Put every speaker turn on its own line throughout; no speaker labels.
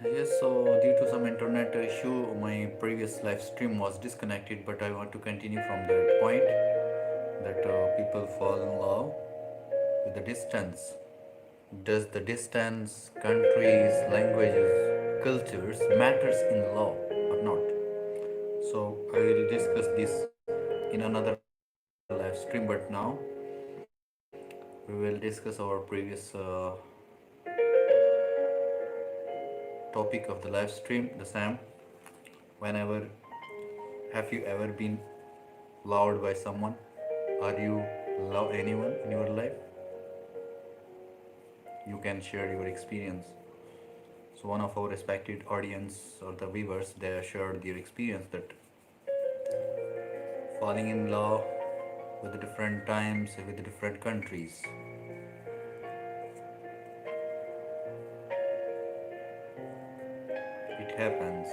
Yes, so due to some internet issue, my previous live stream was disconnected, but I want to continue from that point that people fall in love with the distance. Does the distance, countries, languages, cultures matters in love or not? So I will discuss this in another live stream, but now we will discuss our previous topic of the live stream, the Sam. Whenever have you ever been loved by someone? Or you love anyone in your life? You can share your experience. So one of our respected audience or the viewers, they shared their experience that falling in love with the different times with the different countries. It happens,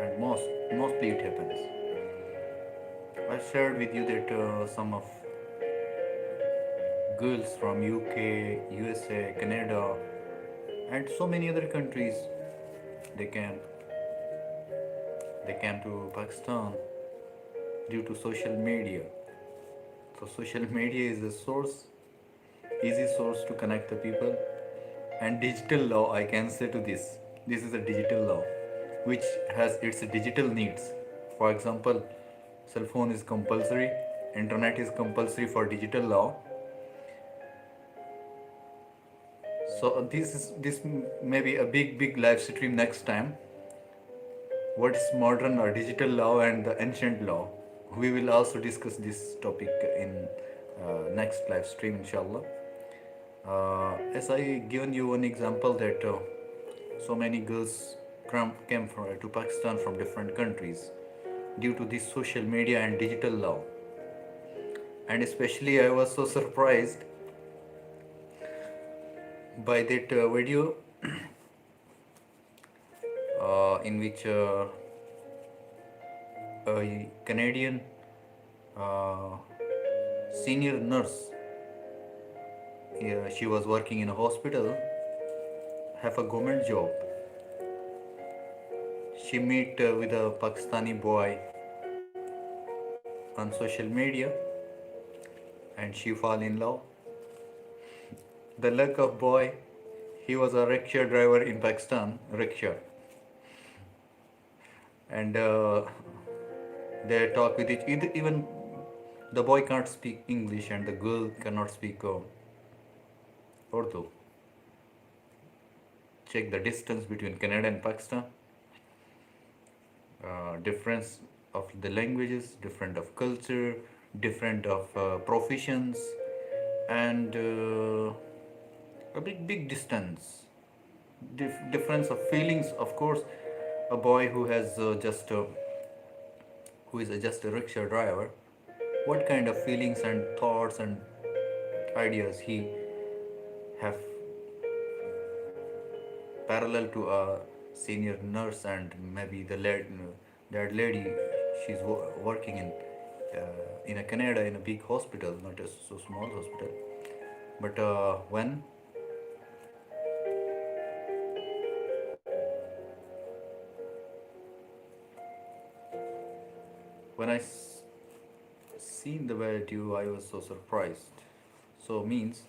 and mostly it happens. I shared with you that some of girls from UK, USA, Canada, and so many other countries, they came they came to Pakistan due to social media. So social media is a source, easy source to connect the people. And digital law, I can say to this, this is a digital law which has its digital needs. For example, cell phone is compulsory, internet is compulsory for digital law. So this may be a big live stream next time. What is modern or digital law and the ancient law? We will also discuss this topic in next live stream, inshallah. As I given you one example that so many girls came to Pakistan from different countries due to this social media and digital law. And especially I was so surprised by that video in which a Canadian uh, senior nurse, she was working in a hospital, have a government job. She meet with a Pakistani boy on social media and she fall in love. The luck of boy, he was a rickshaw driver in Pakistan, rickshaw, and they talk with each. Even the boy can't speak English and the girl cannot speak Urdu. Check the distance between Canada and Pakistan. Difference of the languages, different of culture, different of professions, and a big distance. Difference of feelings. Of course, a boy who has who is just a rickshaw driver, what kind of feelings and thoughts and ideas he have parallel to a senior nurse and maybe that lady, she's working in a Canada in a big hospital, not a so small hospital. But when seen the video, I was so surprised. So means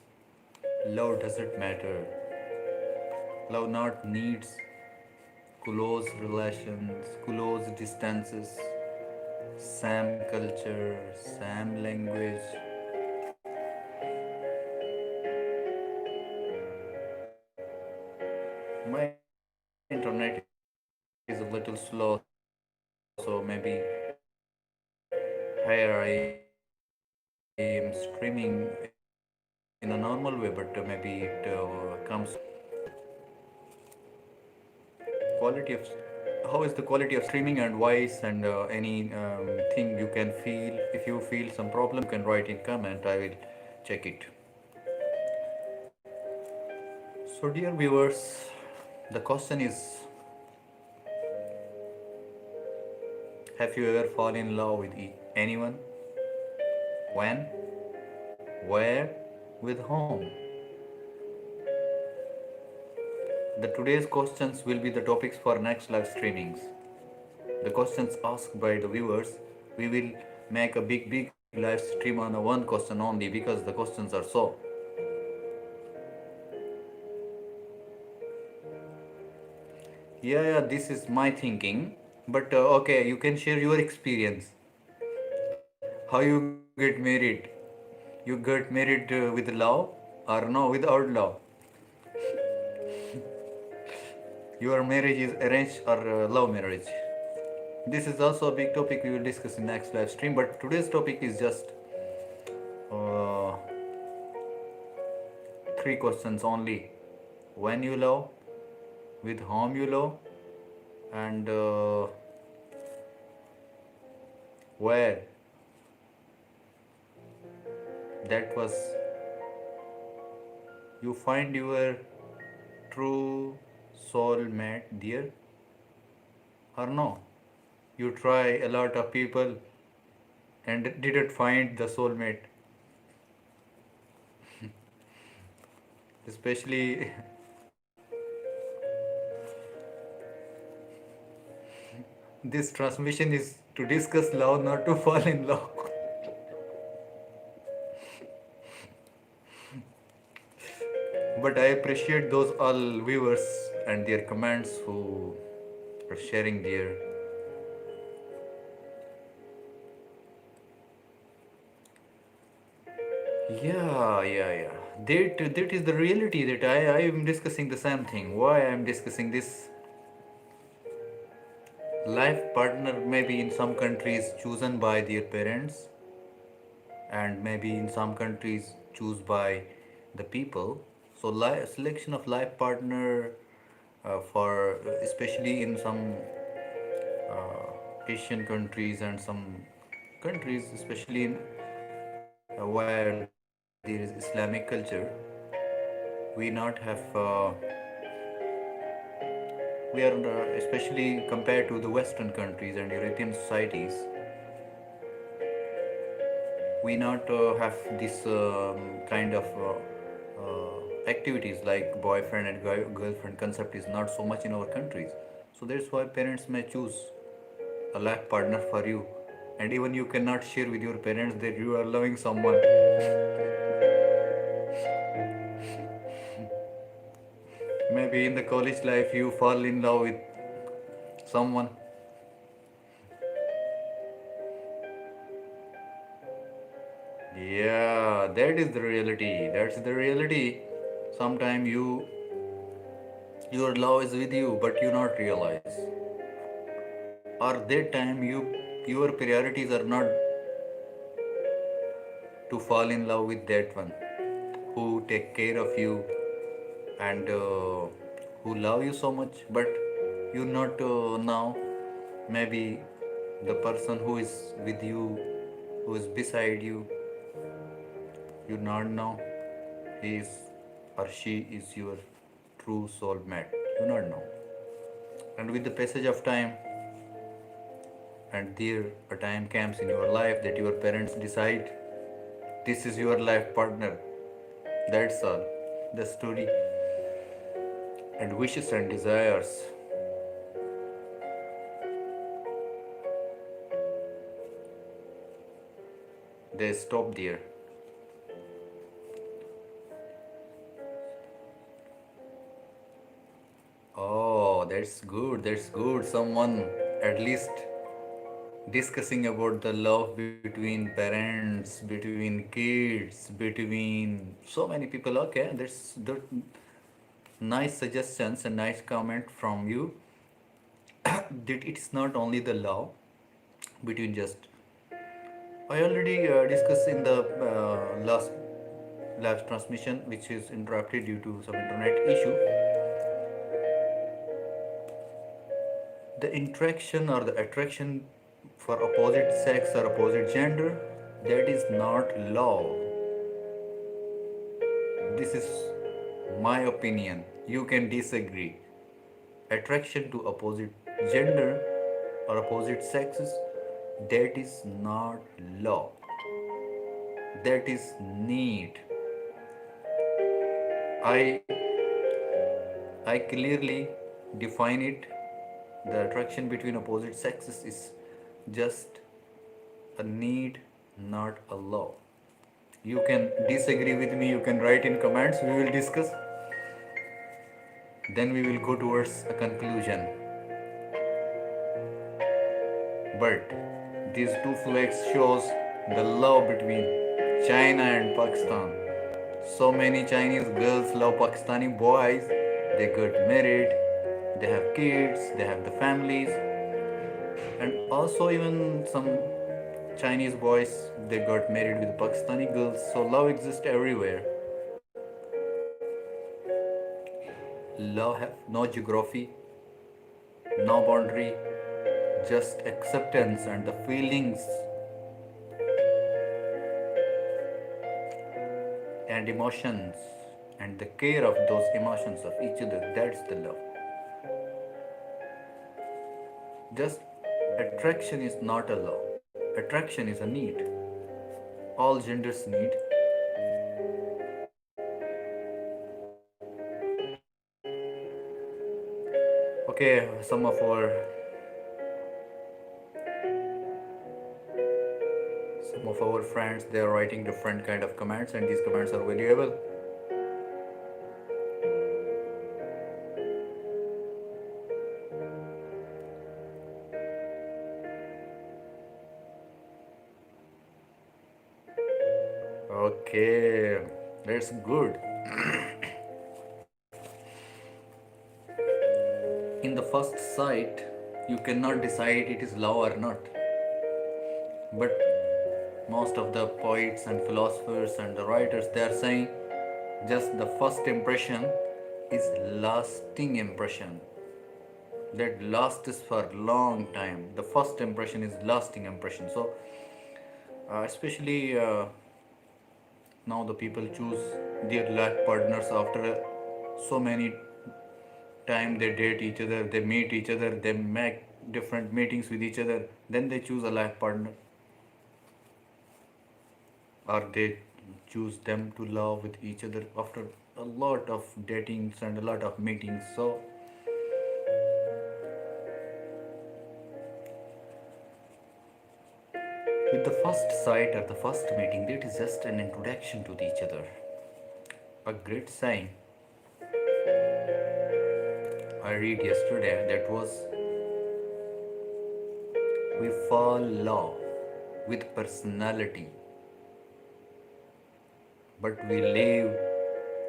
love doesn't matter. Love not needs close relations, close distances, same culture, same language. My internet is a little slow, so maybe here I am streaming in a normal way, but maybe it comes quality of how is the quality of streaming and voice and any thing you can feel. If you feel some problem, you can write in comment, I will check it. So dear viewers, the question is, have you ever fallen in love with anyone? When? Where? With whom? The today's questions will be the topics for next live streamings. The questions asked by the viewers, we will make a big live stream on a one question only because the questions are so. Yeah, this is my thinking. But okay, you can share your experience. How you get married? You got married with love or no without love? Your marriage is arranged or love marriage? This is also a big topic we will discuss in next live stream. But today's topic is just uh, three questions only. When you love, with whom you love, and where. That was you find your true soulmate there or no? You try a lot of people and didn't find the soulmate. Especially this transmission is to discuss love, not to fall in love. But I appreciate those all viewers and their comments who are sharing their. Yeah. That is the reality that I am discussing the same thing. Why I am discussing this life partner maybe in some countries chosen by their parents and maybe in some countries choose by the people. So selection of life partner for especially in some Asian countries and some countries, especially in where there is Islamic culture, we not have we are especially compared to the Western countries and European societies, we not have this kind of activities like boyfriend and girlfriend concept is not so much in our countries. So that's why parents may choose a life partner for you, and even you cannot share with your parents that you are loving someone. Maybe in the college life you fall in love with someone. Yeah, that is the reality. That's the reality. Sometimes your love is with you but you not realize, or that time your priorities are not to fall in love with that one who take care of you and who love you so much, but you not now maybe the person who is with you, who is beside you, you not know he is or she is your true soulmate, you not know. And with the passage of time, and there a time comes in your life that your parents decide this is your life partner. That's all the story. And wishes and desires, they stop there. Oh, that's good. That's good. Someone at least discussing about the love between parents, between kids, between so many people. Okay, that's the nice suggestions and nice comment from you. That it's not only the love between just. I already discussed in the last live transmission, which is interrupted due to some internet issue. The interaction or the attraction for opposite sex or opposite gender, that is not love. This is my opinion. You can disagree. Attraction to opposite gender or opposite sexes, that is not love. That is need. I I clearly define it. The attraction between opposite sexes is just a need, not a law. You can disagree with me, you can write in comments, we will discuss. Then we will go towards a conclusion. But these two flags shows the love between China and Pakistan. So many Chinese girls love Pakistani boys. They got married, they have kids, they have the families, and also even some Chinese boys they got married with Pakistani girls. So love exists everywhere. Love have no geography, no boundary, just acceptance and the feelings and emotions and the care of those emotions of each other. That's the love. Just attraction is not a law. Attraction is a need. All genders need. Okay, some of our friends they are writing different kind of comments and these comments are valuable. Okay, that's good. In the first sight, you cannot decide it is love or not. But most of the poets and philosophers and the writers they are saying just the first impression is lasting impression that lasts for long time. The first impression is lasting impression. So especially now the people choose their life partners after so many time they date each other, they meet each other, they make different meetings with each other, then they choose a life partner, or they choose them to love with each other after a lot of datings and a lot of meetings. So with the first sight or the first meeting, it is just an introduction to each other. A great sign I read yesterday that was we fall in love with personality, but we live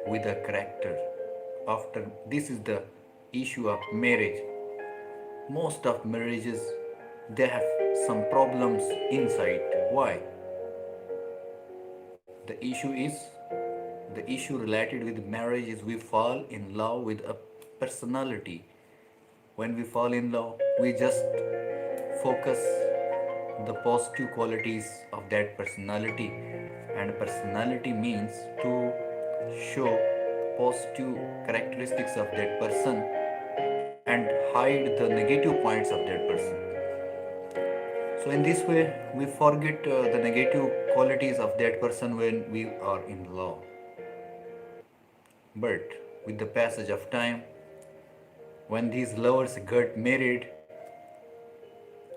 with a character. After this is the issue of marriage. Most of marriages they have some problems inside. Why? The issue related with marriage is we fall in love with a personality. When we fall in love, we just focus the positive qualities of that personality, and personality means to show positive characteristics of that person and hide the negative points of that person. So in this way we forget the negative qualities of that person when we are in love. But with the passage of time, when these lovers get married,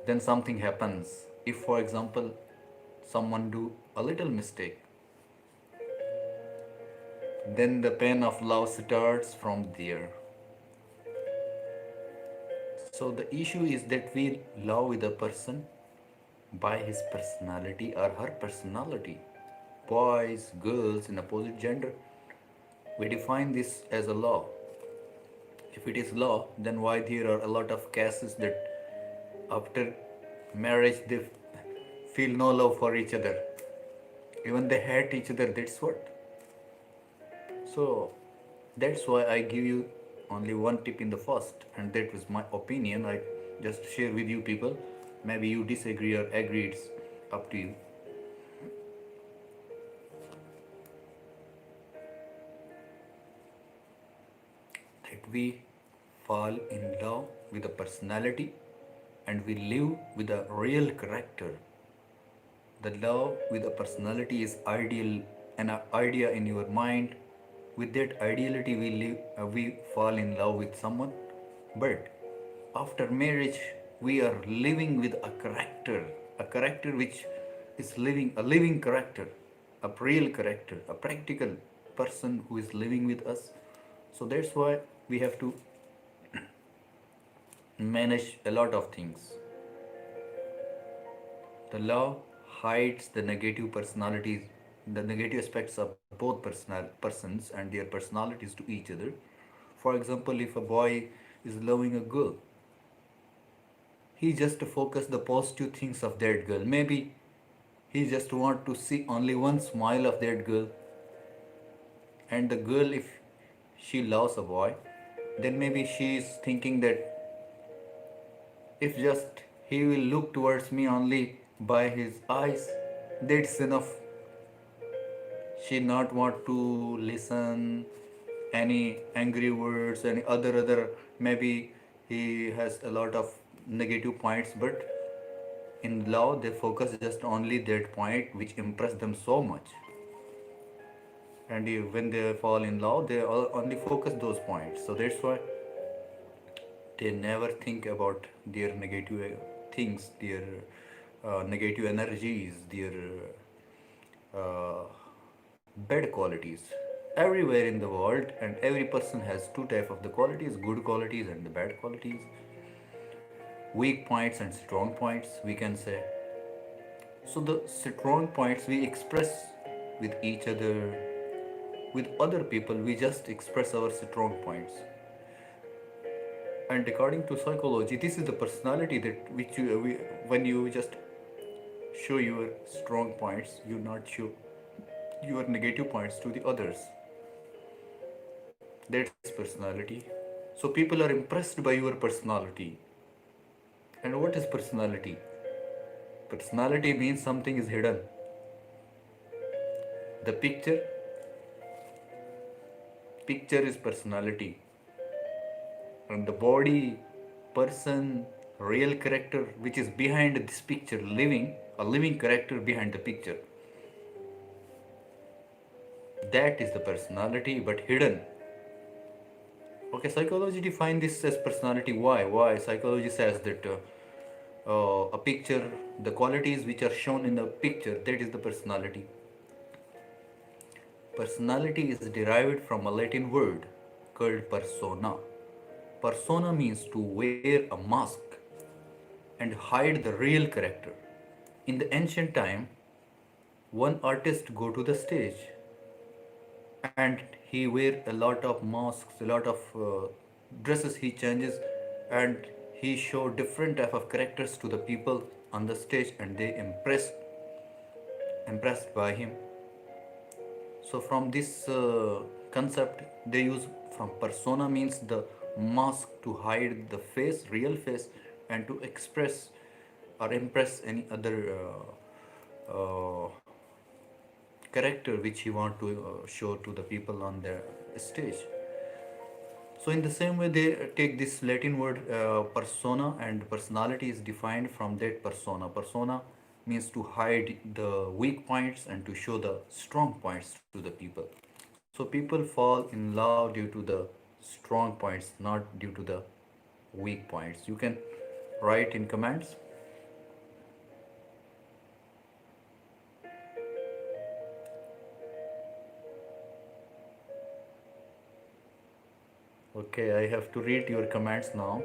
then something happens. If for example someone do a little mistake, then the pain of love starts from there. So the issue is that we love with a person by his personality or her personality. Boys, girls in opposite gender, we define this as a law. If it is law, then why there are a lot of cases that after marriage they feel no love for each other, even they hate each other. That's what. So that's why I give you only one tip in the first, and that was my opinion. I just share with you people. Maybe you disagree or agree, it's up to you. That we fall in love with a personality and we live with a real character. The love with a personality is ideal, an idea in your mind, With that ideality, we fall in love with someone, but after marriage, we are living with a character which is living a living character, a real character, a practical person who is living with us. So that's why we have to manage a lot of things. The law hides the negative personalities, the negative aspects of both persons and their personalities to each other. For example, if a boy is loving a girl, he just focus the positive things of that girl. Maybe he just want to see only one smile of that girl. And the girl, if she loves a boy, then maybe she is thinking that if just he will look towards me only by his eyes, that's enough. She not want to listen any angry words, any other. Maybe he has a lot of negative points, but in love they focus just only that point which impress them so much. And when they fall in love, they only focus those points. So that's why they never think about their negative things, their negative energies, their uh, bad qualities. Everywhere in the world, and every person has two type of the qualities: good qualities and the bad qualities, weak points and strong points, we can say. So the strong points we express with each other, with other people. We just express our strong points. And according to psychology, this is the personality that when you just show your strong points, you not show your negative points to the others. That's personality. So people are impressed by your personality. And what is personality? Personality means something is hidden. The picture is personality. And the body, person, real character which is behind this picture, a living character behind the picture. That is the personality, but hidden. Okay, psychology define this as personality. Why? Psychology says that a picture, the qualities which are shown in the picture, that is the personality. Personality is derived from a Latin word called persona. Persona means to wear a mask and hide the real character. In the ancient time, one artist go to the stage and he wear a lot of masks, a lot of dresses he changes, and he show different type of characters to the people on the stage, and they impressed by him. So from this concept they use, from persona means the mask to hide the face, real face, and to express or impress any other character which he want to show to the people on the stage. So in the same way, they take this Latin word persona, and personality is defined from that persona. Persona means to hide the weak points and to show the strong points to the people. So people fall in love due to the strong points, not due to the weak points. You can write in comments. Okay, I have to read your comments now.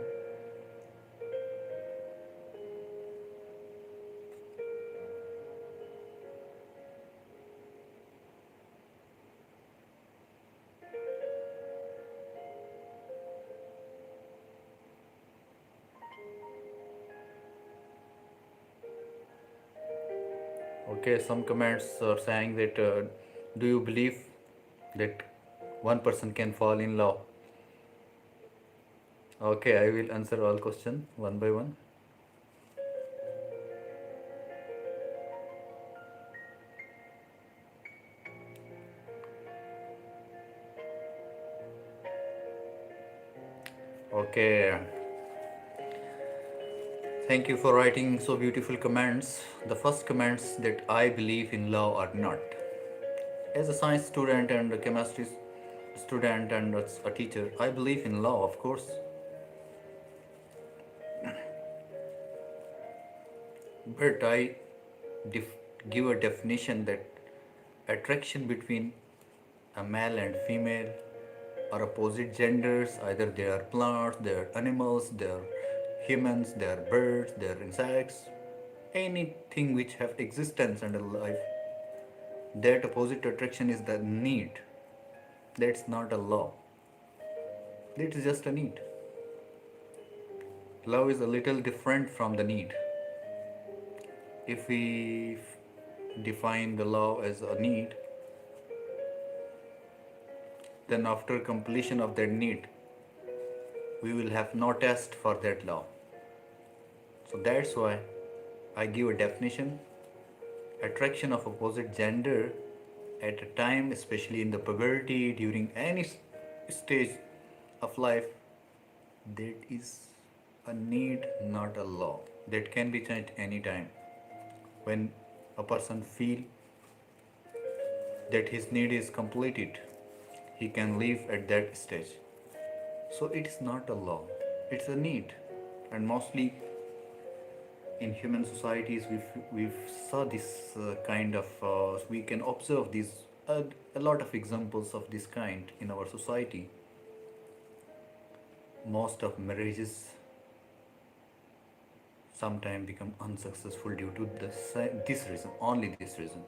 Okay, some comments are saying that do you believe that one person can fall in love? Okay, I will answer all questions one by one. Okay, thank you for writing so beautiful comments. The first comments that I believe in love or not. As a science student and a chemistry student and a teacher, I believe in law, of course, but I def- give a definition that attraction between a male and female or opposite genders, either they are plants, they are animals, they are humans, they are birds, they are insects, anything which have existence and a life, that opposite attraction is the need. That's not a law. It is just a need. Love is a little different from the need. If we define the love as a need, then after completion of that need, we will have no test for that love. So that's why I give a definition: attraction of opposite gender at a time, especially in the puberty, during any stage of life, that is a need, not a law. That can be changed anytime. When a person feel that his need is completed, he can live at that stage. So it is not a law, it's a need. And mostly in human societies, we've saw this kind of, we can observe these, a lot of examples of this kind in our society. Most of marriages sometimes become unsuccessful due to this reason, only this reason,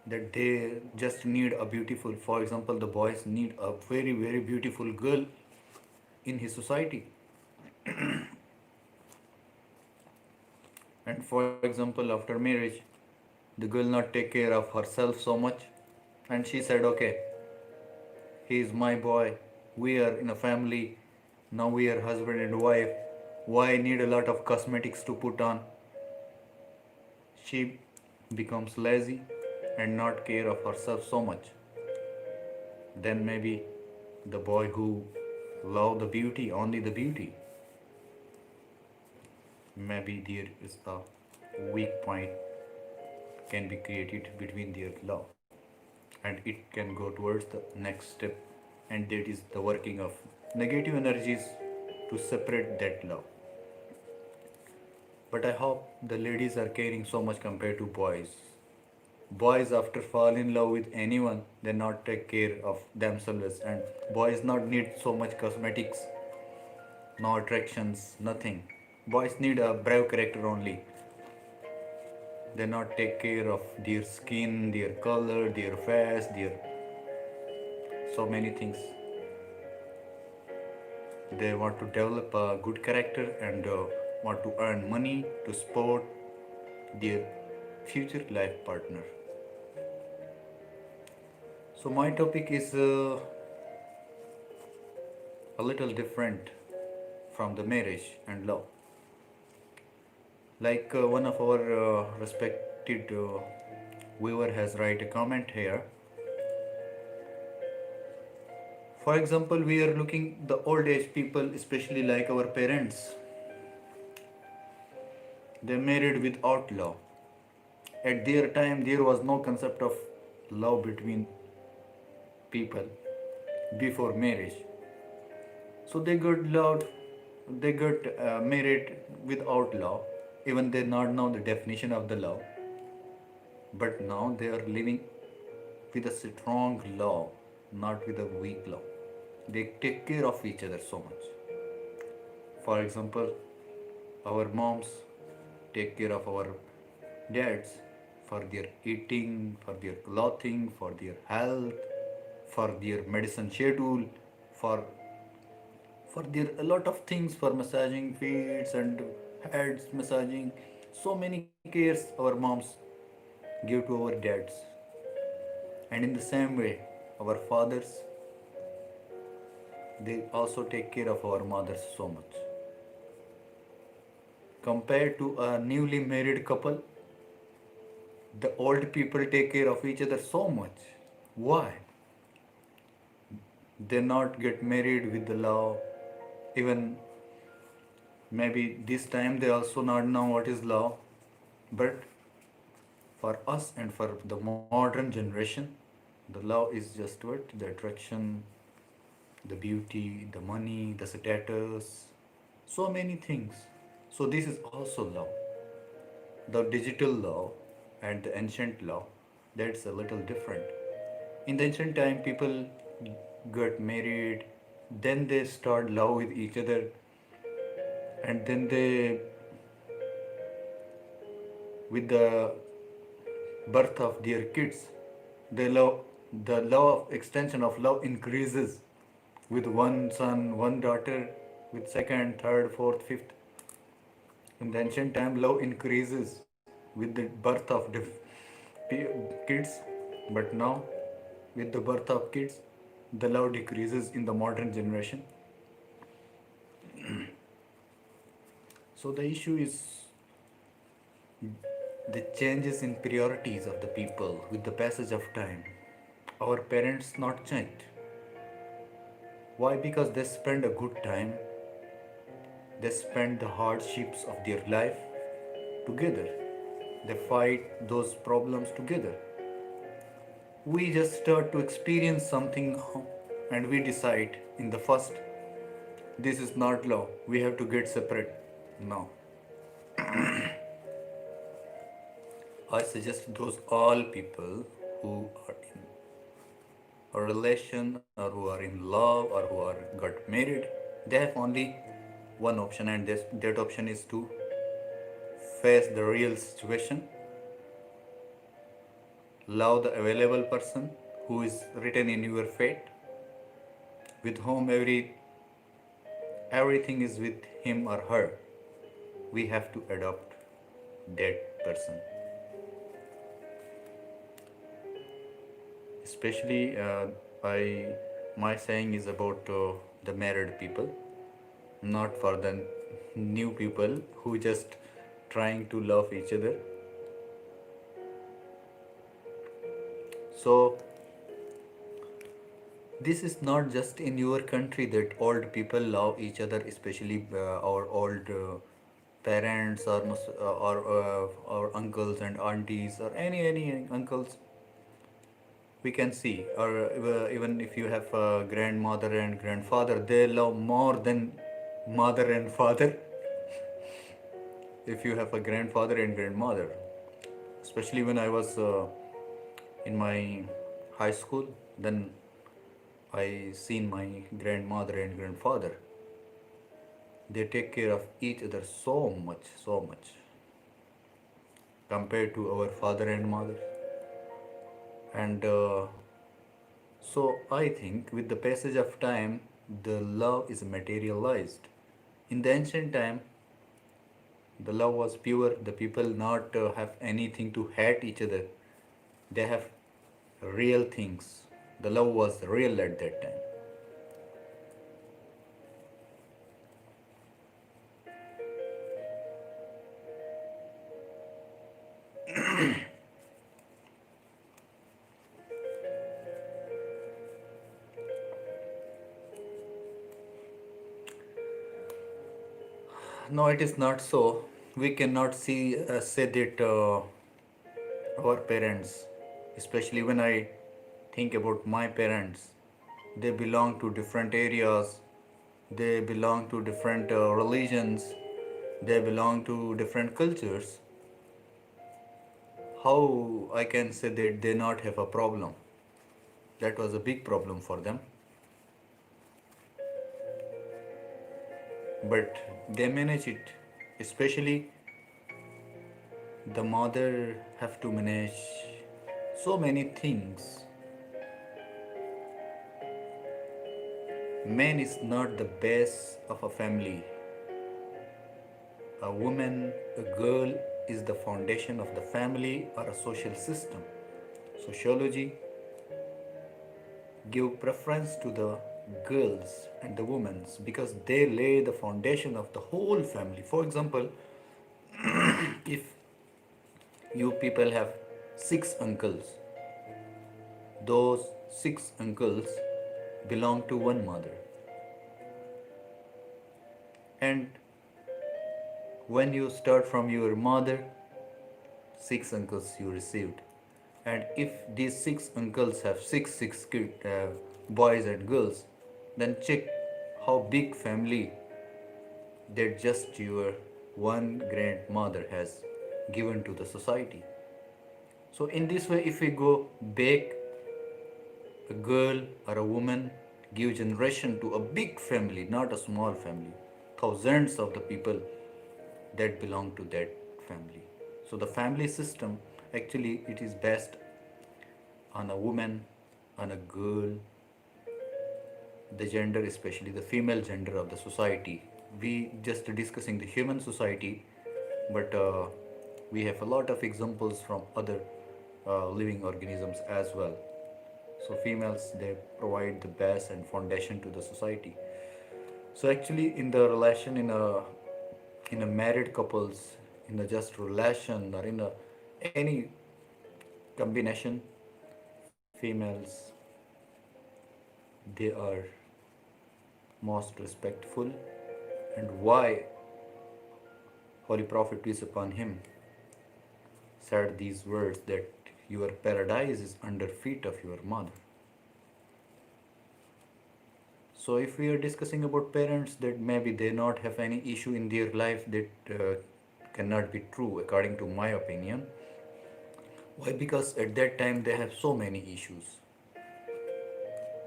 that they just need a beautiful, for example, the boys need a very very beautiful girl in his society. And for example, after marriage, the girl not take care of herself so much, and she said, okay, he is my boy, we are in a family, now we are husband and wife, why I need a lot of cosmetics to put on? She becomes lazy and not care of herself so much. Then maybe the boy who love the beauty, only the beauty, maybe there is a weak point can be created between their love, and it can go towards the next step, and that is the working of negative energies to separate that love. But I hope the ladies are caring so much compared to boys. Boys after fall in love with anyone, they not take care of themselves, and boys not need so much cosmetics, no attractions, nothing. Boys need a brave character only. They not take care of their skin, their color, their face, their so many things. They want to develop a good character and want to earn money to support their future life partner. So my topic is a little different from the marriage and law. Like one of our respected viewer has write a comment here. For example, we are looking the old age people, especially like our parents. They married without love. At their time, there was no concept of love between people before marriage. So they got loved, they got married without love. Even they not know the definition of the love. But now they are living with a strong love, not with a weak love. They take care of each other so much. For example, our moms take care of our dads for their eating, for their clothing, for their health, for their medicine schedule, for their a lot of things, for massaging feet and heads massaging. So many cares our moms give to our dads. And in the same way, our fathers, they also take care of our mothers so much. Compared to a newly married couple, the old people take care of each other so much. Why? They not get married with the love. Even maybe this time they also not know what is love. But for us and for the modern generation, The love is just what? The attraction, the beauty, the money, the status, so many things. So this is also love. The digital love and the ancient love, that's a little different. In the ancient time, people got married, then they start love with each other, and then they, with the birth of their kids, they love, the love of extension of love increases with one son, one daughter, with second, third, fourth, fifth. In the ancient time, love increases with the birth of kids, but now with the birth of kids, the love decreases in the modern generation. So the issue is the changes in priorities of the people with the passage of time. Our parents not changed. Why? Because they spend a good time, they spend the hardships of their life together. They fight those problems together. We just start to experience something and we decide in the first, this is not love, we have to get separate. No. I suggest those all people who are in a relation or who are in love or who are got married, they have only one option, and that option is to face the real situation, love the available person who is written in your fate, with whom everything is with him or her. We have to adopt that person. Especially, I my saying is about the married people, not for the new people who just trying to love each other. So this is not just in your country that old people love each other, especially our old parents or our uncles and aunties or any uncles. We can see, or even if you have a grandmother and grandfather, they love more than mother and father. If you have a grandfather and grandmother, especially when I was in my high school, then I seen my grandmother and grandfather, they take care of each other so much compared to our father and mother. And so I think with the passage of time, the love is materialized. In the ancient time, the love was pure. The people not have anything to hate each other. They have real things. The love was real at that time. No, it is not so. We cannot say that our parents, especially when I think about my parents, they belong to different areas, they belong to different religions, they belong to different cultures. How I can say that they not have a problem? That was a big problem for them, but they manage it. Especially the mother have to manage so many things. Man is not the base of a family. A woman, a girl is the foundation of the family or a social system. Sociology give preference to the girls and the women because they lay the foundation of the whole family. For example, if you people have six uncles, those six uncles belong to one mother. And when you start from your mother, six uncles you received. And if these six uncles have six boys and girls, then check how big family that just your one grandmother has given to the society. So in this way, if we go back, a girl or a woman give generation to a big family, not a small family. Thousands of the people that belong to that family. So the family system actually it is based on a woman, on a girl, the gender, especially the female gender of the society. We just discussing the human society, but we have a lot of examples from other living organisms as well. So females they provide the base and foundation to the society. So actually, in the relation in a married couples, in a just relation or in a any combination, females they are most respectful. And why Holy Prophet peace upon him said these words that your paradise is under feet of your mother. So if we are discussing about parents that maybe they not have any issue in their life that cannot be true according to my opinion. Why? Because at that time they have so many issues.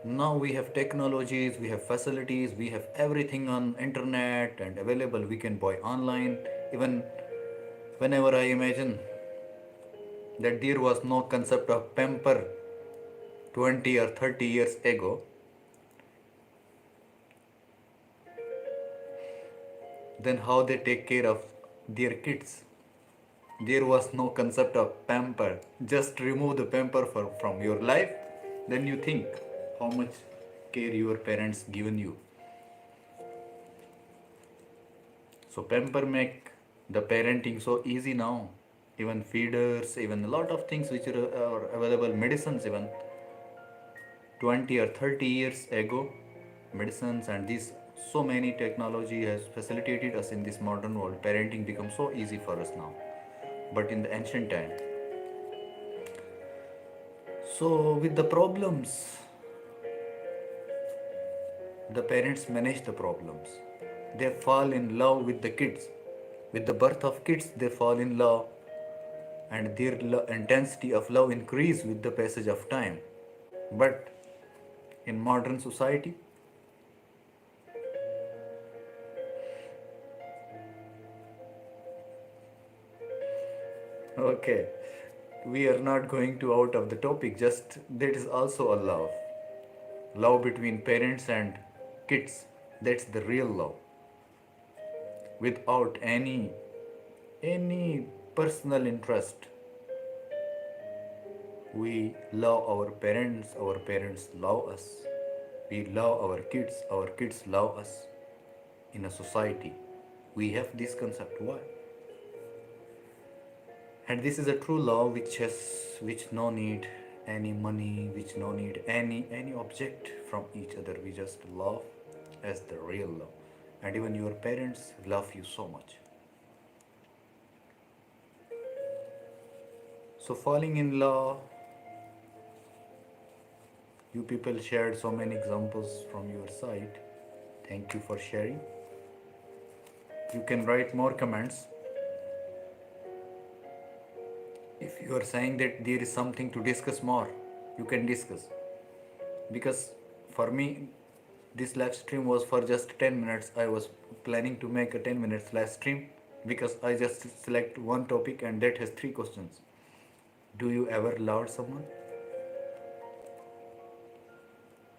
Now we have technologies, we have facilities, we have everything on internet and available. We can buy online. Even whenever I imagine that there was no concept of pamper 20 or 30 years ago, then how they take care of their kids. There was no concept of pamper. Just remove the pamper from your life, then you think how much care your parents given you. So pamper make the parenting so easy now. Even feeders, even a lot of things which are available, medicines even 20 or 30 years ago, medicines and this so many technology has facilitated us in this modern world. Parenting becomes so easy for us now. But in the ancient time, so with the problems, the parents manage the problems. They fall in love with the kids. With the birth of kids, they fall in love, and their intensity of love increase with the passage of time. But in modern society, okay, we are not going to out of the topic. Just that is also a love between parents and kids. That's the real love. Without any personal interest, we love our parents love us. We love our kids love us. In a society, we have this concept. Why? And this is a true love which no need any money, which no need any object from each other. We just love as the real love. And even your parents love you so much. So falling in love, you people shared so many examples from your side. Thank you for sharing. You can write more comments. If you are saying that there is something to discuss more, you can discuss. Because for me, this live stream was for just 10 minutes. I was planning to make a 10 minutes live stream because I just select one topic and that has three questions. Do you ever love someone?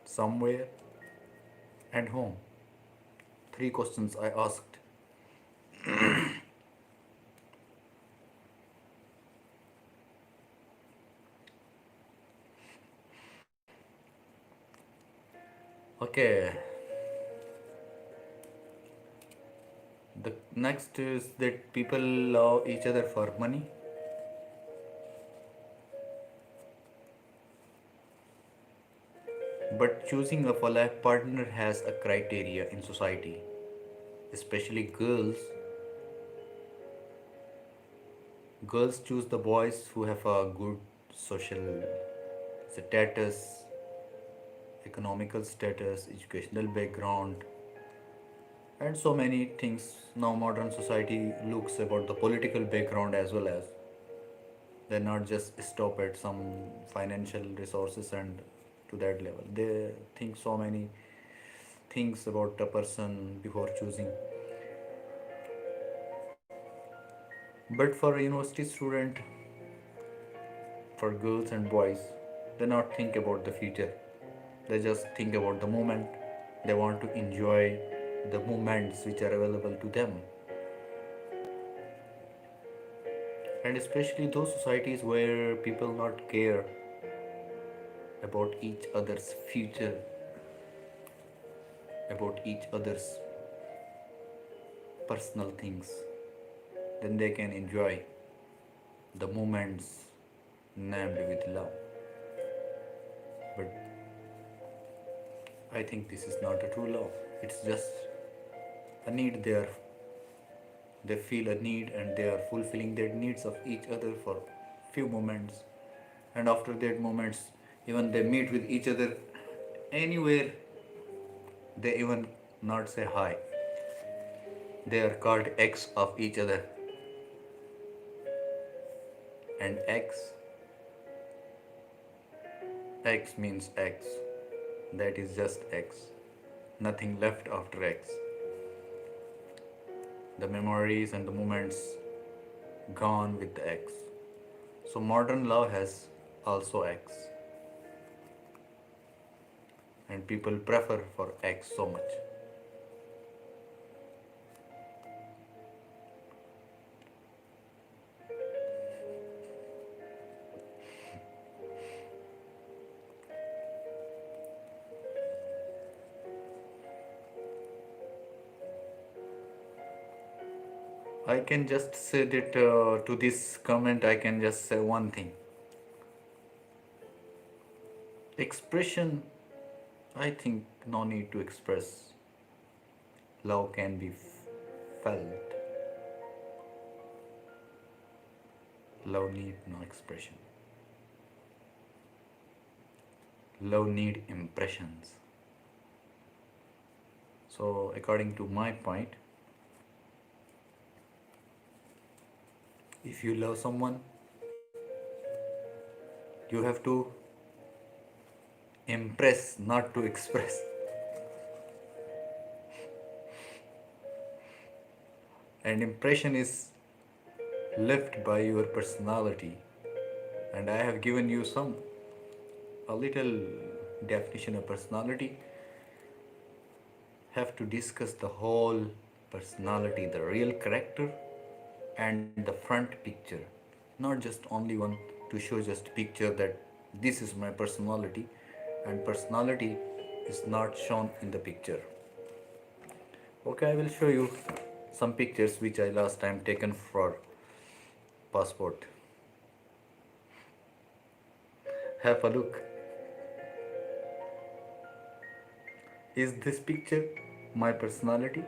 Somewhere? And whom? Three questions I asked. Okay. The next is that people love each other for money. But choosing a life partner has a criteria in society, especially girls. Girls choose the boys who have a good social status, economical status, educational background, and so many things. Now modern society looks about the political background as well. As they not just stop at some financial resources and to that level. They think so many things about a person before choosing. But for a university student, for girls and boys, they not think about the future. They just think about the moment. They want to enjoy the moments which are available to them. And especially those societies where people not care about each other's future, about each other's personal things, then they can enjoy the moments named with love. But I think this is not a true love. It's just a need there. They feel a need and they are fulfilling their needs of each other for few moments. And after that moments, even they meet with each other anywhere, they even not say hi. They are called ex of each other. And X means X. That is just X. Nothing left after X. The memories and the moments gone with the X. So modern love has also X. And people prefer for X so much. I can just say that to this comment, I can just say one thing. Expression, I think no need to express. Love can be felt. Love need no expression. Love need impressions. So according to my point, if you love someone, you have to impress, not to express. And impression is left by your personality. And I have given you a little definition of personality. Have to discuss the whole personality, the real character and the front picture, not just only one to show just picture that this is my personality, and personality is not shown in the picture. Okay, I will show you some pictures which I last time taken for passport. Have a look. Is this picture my personality?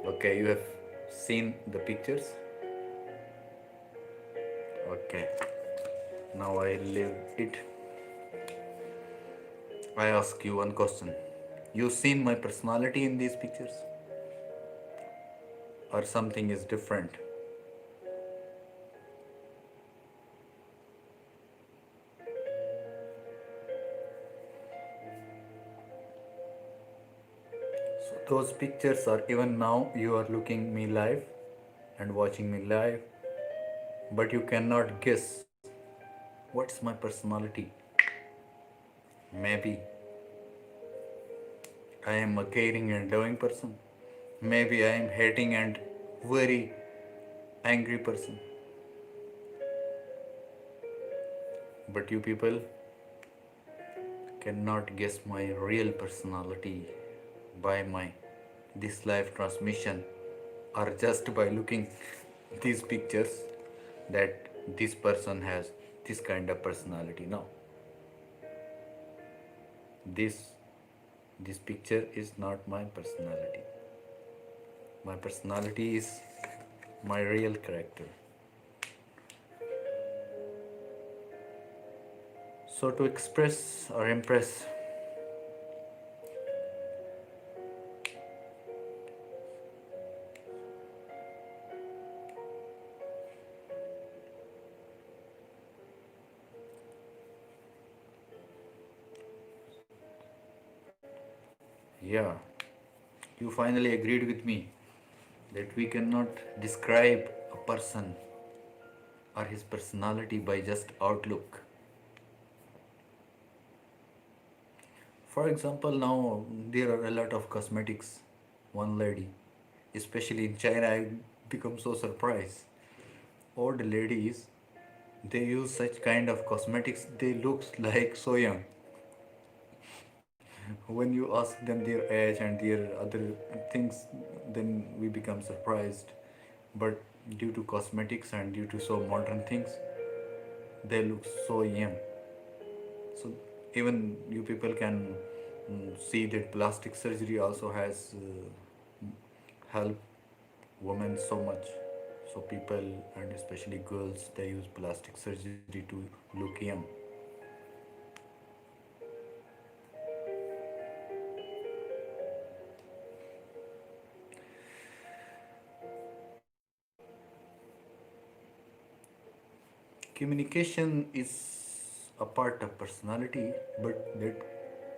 Okay, you have seen the pictures. Okay, now I leave it. I ask you one question. You seen my personality in these pictures? Or something is different? So those pictures are, even now you are looking me live and watching me live, but you cannot guess what's my personality. Maybe I am a caring and loving person. Maybe I am hating and very angry person. But you people cannot guess my real personality by my this live transmission, or just by looking these pictures that this person has this kind of personality. No, this this picture is not my personality. My personality is my real character. So to express or impress, yeah, you finally agreed with me that we cannot describe a person or his personality by just outlook. For example, now there are a lot of cosmetics. One lady, especially in China, I become so surprised. All the ladies, they use such kind of cosmetics. They looks like so young. When you ask them their age and their other things, then we become surprised. But due to cosmetics and due to so modern things, they look so young. So even you people can see that plastic surgery also has helped women so much. So people and especially girls, they use plastic surgery to look young. Communication is a part of personality, but that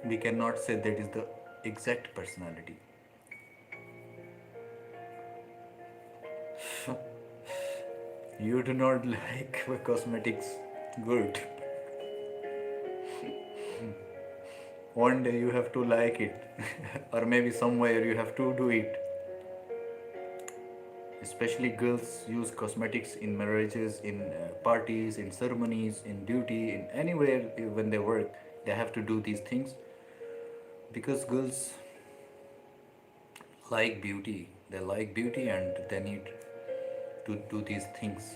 we cannot say that is the exact personality. You do not like cosmetics. Good. One day you have to like it, or maybe somewhere you have to do it. Especially girls use cosmetics in marriages, in parties, in ceremonies, in duty, in anywhere when they work. They have to do these things because girls like beauty. They like beauty and they need to do these things.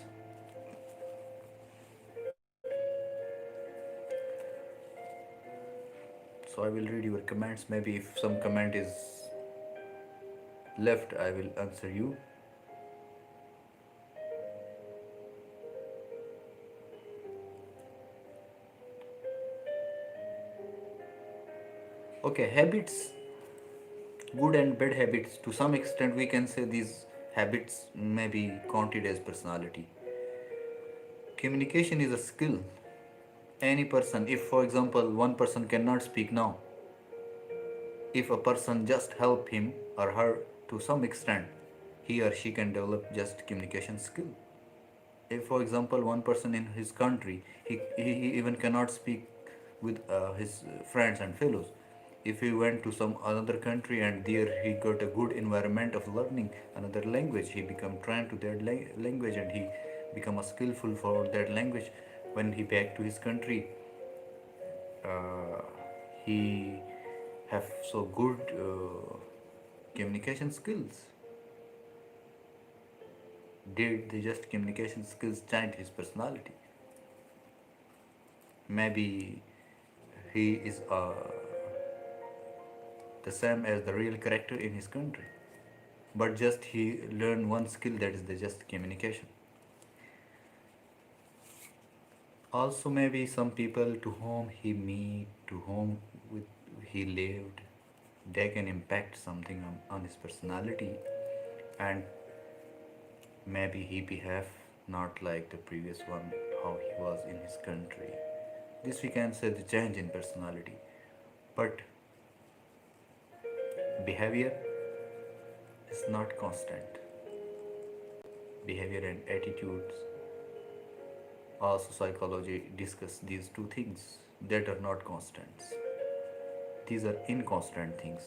So I will read your comments. Maybe if some comment is left, I will answer you. Okay, habits, good and bad habits. To some extent, we can say these habits may be counted as personality. Communication is a skill. Any person, if for example one person cannot speak now, if a person just help him or her to some extent, he or she can develop just communication skill. If for example one person in his country, he even cannot speak with his friends and fellows, if he went to some another country and there he got a good environment of learning another language, he become trained to that language and he become a skillful for that language. When he back to his country, uh, he have so good communication skills. Did the just communication skills change his personality? Maybe he is the same as the real character in his country, but just he learned one skill, that is the just communication. Also maybe some people to whom he meet, to whom with he lived, they can impact something on his personality, and maybe he behave not like the previous one how he was in his country. This we can say the change in personality. But behavior is not constant. Behavior and attitudes, also psychology discuss these two things that are not constants. These are inconstant things.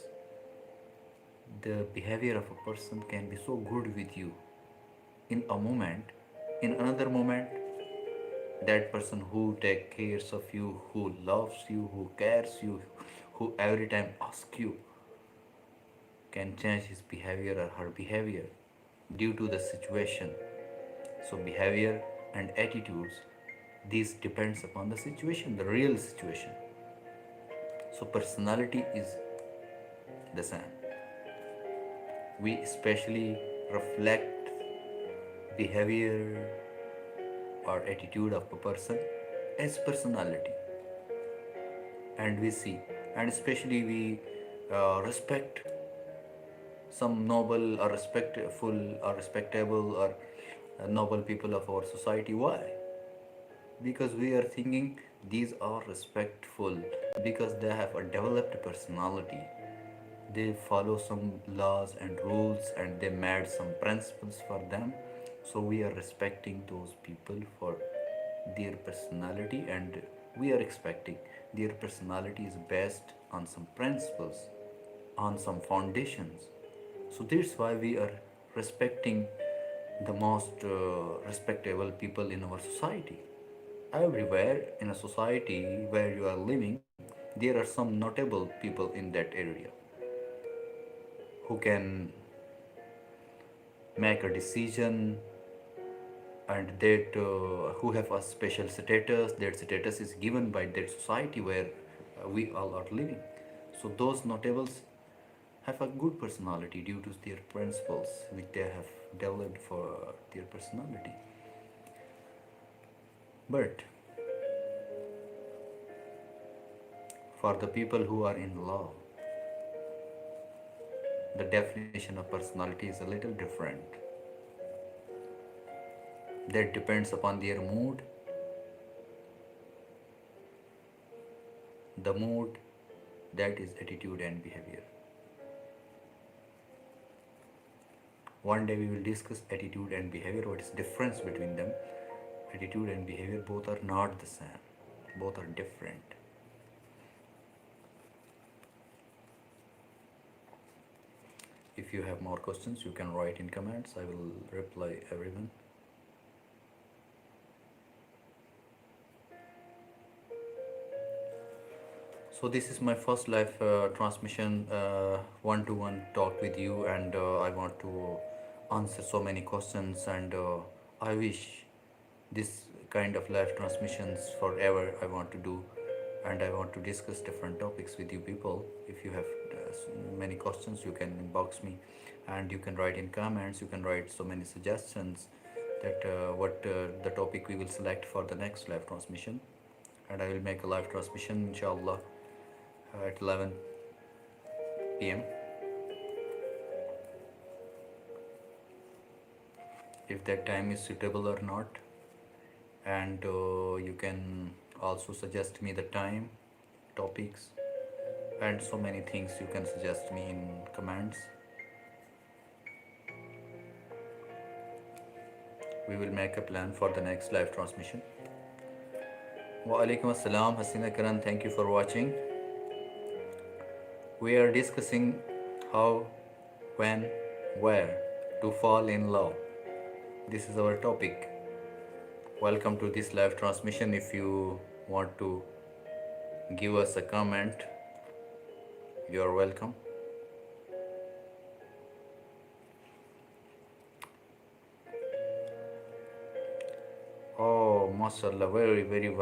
The behavior of a person can be so good with you in a moment, in another moment, that person who takes care of you, who loves you, who cares you, who every time asks you, can change his behavior or her behavior due to the situation. So behavior and attitudes, these depends upon the situation, the real situation. So personality is the same. We especially reflect behavior or attitude of a person as personality, and we see, and especially we respect some noble or respectful or respectable or noble people of our society. Why? Because we are thinking these are respectful because they have a developed personality. They follow some laws and rules and they made some principles for them. So we are respecting those people for their personality, and we are expecting their personality is based on some principles, on some foundations. So that's why we are respecting the most respectable people in our society. Everywhere in a society where you are living, there are some notable people in that area who can make a decision, and that who have a special status. That status is given by that society where we all are living. So those notables have a good personality due to their principles which they have developed for their personality. But for the people who are in love, the definition of personality is a little different. That depends upon their mood, the mood, that is attitude and behavior. One day we will discuss attitude and behavior, what is difference between them. Attitude and behavior both are not the same, both are different. If you have more questions, you can write in comments. I will reply everyone. So this is my first live transmission, one-to-one talk with you, and I want to answer so many questions, and I wish this kind of live transmissions forever I want to do, and I want to discuss different topics with you people. If you have many questions, you can inbox me, and you can write in comments. You can write so many suggestions that what the topic we will select for the next live transmission, and I will make a live transmission inshallah at 11 p.m. if that time is suitable or not, and you can also suggest me the time, topics, and so many things you can suggest me in comments. We will make a plan for the next live transmission. Wa alaikum assalam, Hasina Karan, thank you for watching. We are discussing how, when, where to fall in love. This is our topic. Welcome to this live transmission. If you want to give us a comment, you are welcome. Oh, mashallah, very, very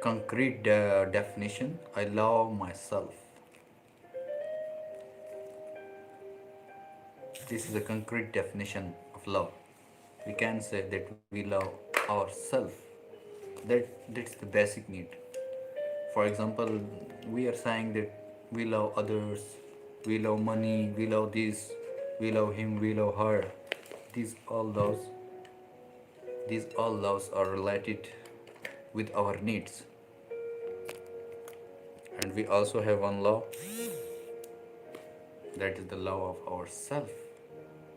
concrete definition. I love myself. This is a concrete definition of love. We can say that we love ourselves. That's the basic need. For example, we are saying that we love others, we love money, we love this, we love him, we love her. These all loves, these all loves are related with our needs. And we also have one love, that is the love of ourself.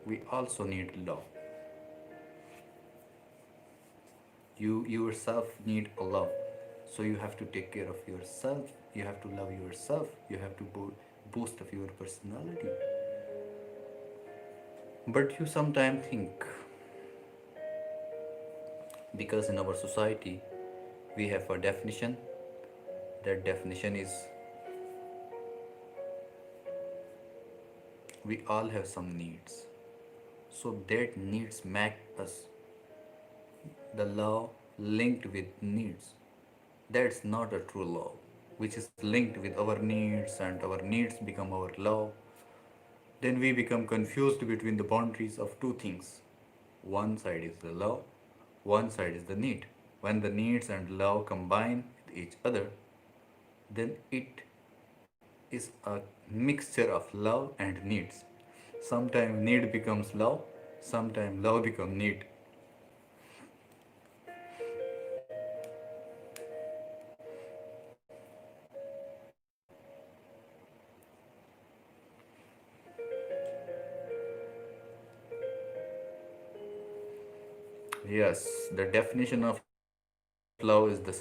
We also need love. You yourself need a love. So you have to take care of yourself. You have to love yourself. You have to boost of your personality. But you sometimes think, because in our society we have a definition. That definition is, we all have some needs. So that needs make us the love linked with needs. That's not a true love, which is linked with our needs, and our needs become our love. then we become confused between the boundaries of two things. One side is the love, one side is the need. When the needs and love combine with each other, then it is a mixture of love and needs. Sometimes need becomes love, sometimes love becomes need. Yes, the definition of love is the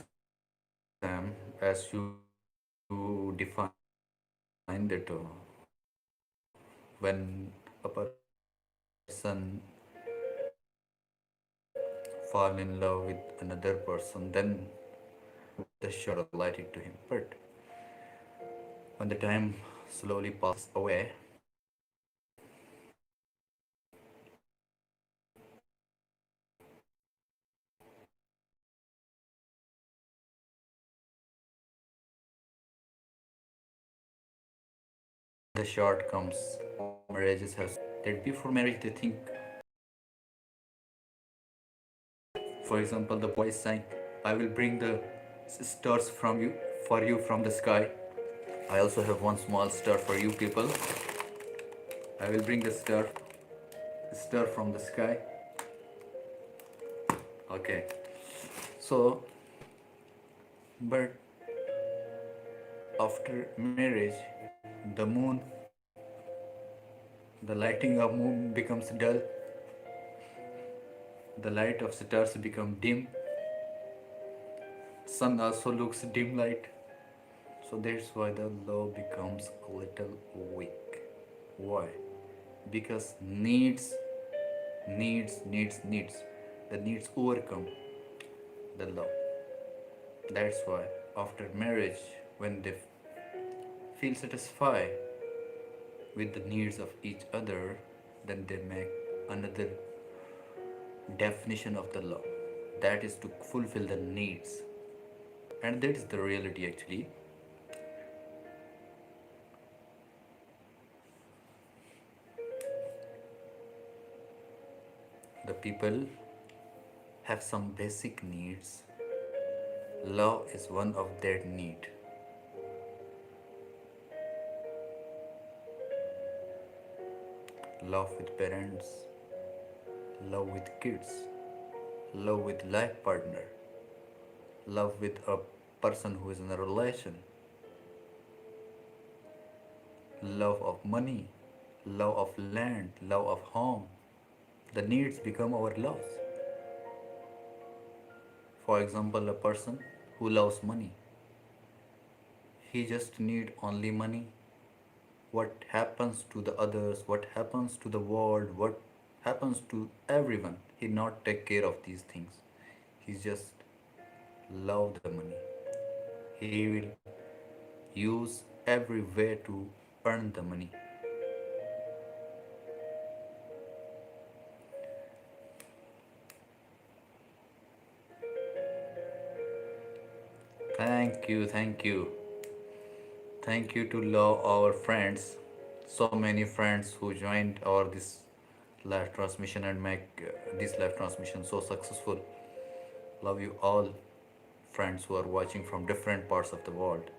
same as you define that when a person fall in love with another person, then the shore lighted to him. But when the time slowly passes away, the short comes, marriages have that before marriage they think, for example, the boy is saying, I will bring the stars from you for you from the sky. I also have one small star for you people. I will bring the star from the sky. Okay. So, but after marriage, the moon, the lighting of moon becomes dull. The light of stars become dim. Sun also looks dim light. So that's why the love becomes a little weak. Why? Because needs. The needs overcome the love. That's why after marriage, when they feel satisfied with the needs of each other, then they make another definition of the love. That is to fulfill the needs. And that is the reality actually. The people have some basic needs. Love is one of their need. Love with parents, love with kids, love with life partner, love with a person who is in a relation, love of money, love of land, love of home. The needs become our loves. For example, a person who loves money, he just need only money. What happens to the others, what happens to the world, what happens to everyone, he not take care of these things. He just love the money. He will use every way to earn the money. Thank you, thank you. Thank you to love our friends. So many friends who joined our this live transmission and make this live transmission so successful. Love you all friends who are watching from different parts of the world.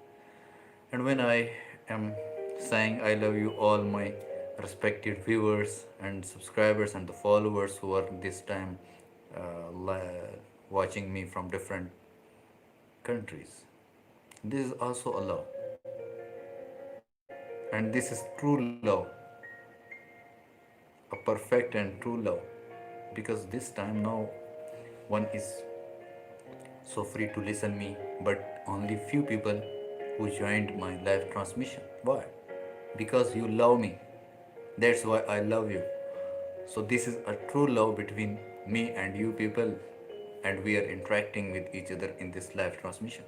And when I am saying I love you all my respected viewers and subscribers and the followers who are this time watching me from different countries, this is also a love. And this is true love, a perfect and true love, because this time now one is so free to listen me, but only few people who joined my live transmission. Why? Because you love me. That's why I love you. So this is a true love between me and you people, and we are interacting with each other in this live transmission.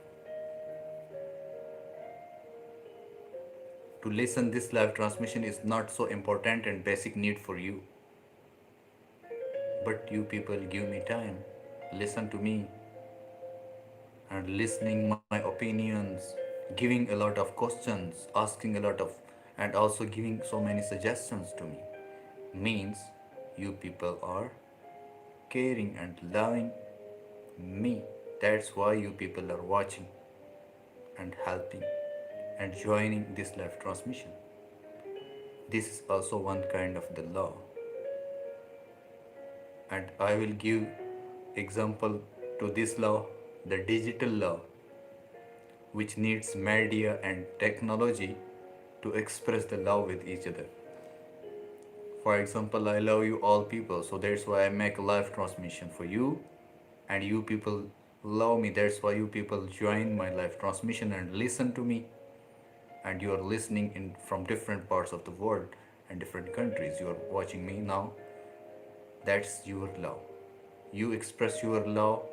To listen this live transmission is not so important and basic need for you, but you people give me time, listen to me, and listening my opinions, giving a lot of questions, asking a lot of and also giving so many suggestions to me means you people are caring and loving me. That's why you people are watching and helping and joining this live transmission. This is also one kind of the law, and I will give example to this law, the digital law, which needs media and technology to express the love with each other. For example, I love you all people, so that's why I make a live transmission for you, and you people love me. That's why you people join my live transmission and listen to me, and you are listening in from different parts of the world and different countries. You are watching me now. That's your love. You express your love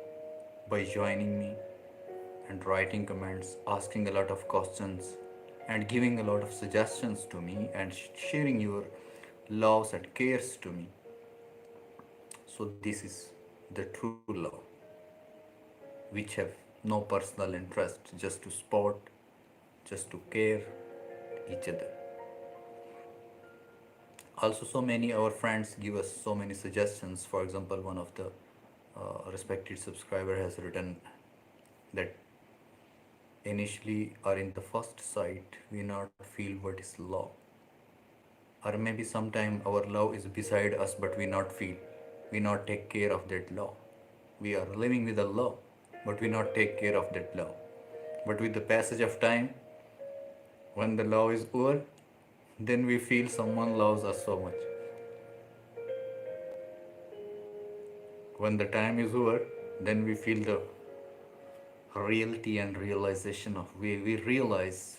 by joining me and writing comments, asking a lot of questions, and giving a lot of suggestions to me and sharing your loves and cares to me. So this is the true love, which have no personal interest, just to support, just to care each other. Also, so many our friends give us so many suggestions. For example, one of the respected subscriber has written that initially or in the first sight we not feel what is love, or maybe sometime our love is beside us but we not feel, we not take care of that love. We are living with a love but we not take care of that love. But with the passage of time, when the love is over, then we feel someone loves us so much. When the time is over, then we feel the reality and realization of we realize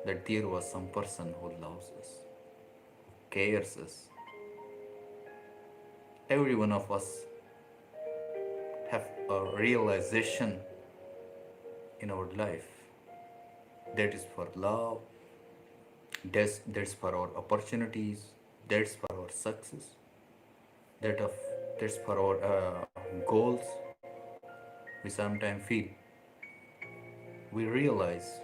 that there was some person who loves us, cares us. Every one of us have a realization in our life that is for love, that's for our opportunities, that's for our success, that of that's for our goals. We sometimes feel, we realize,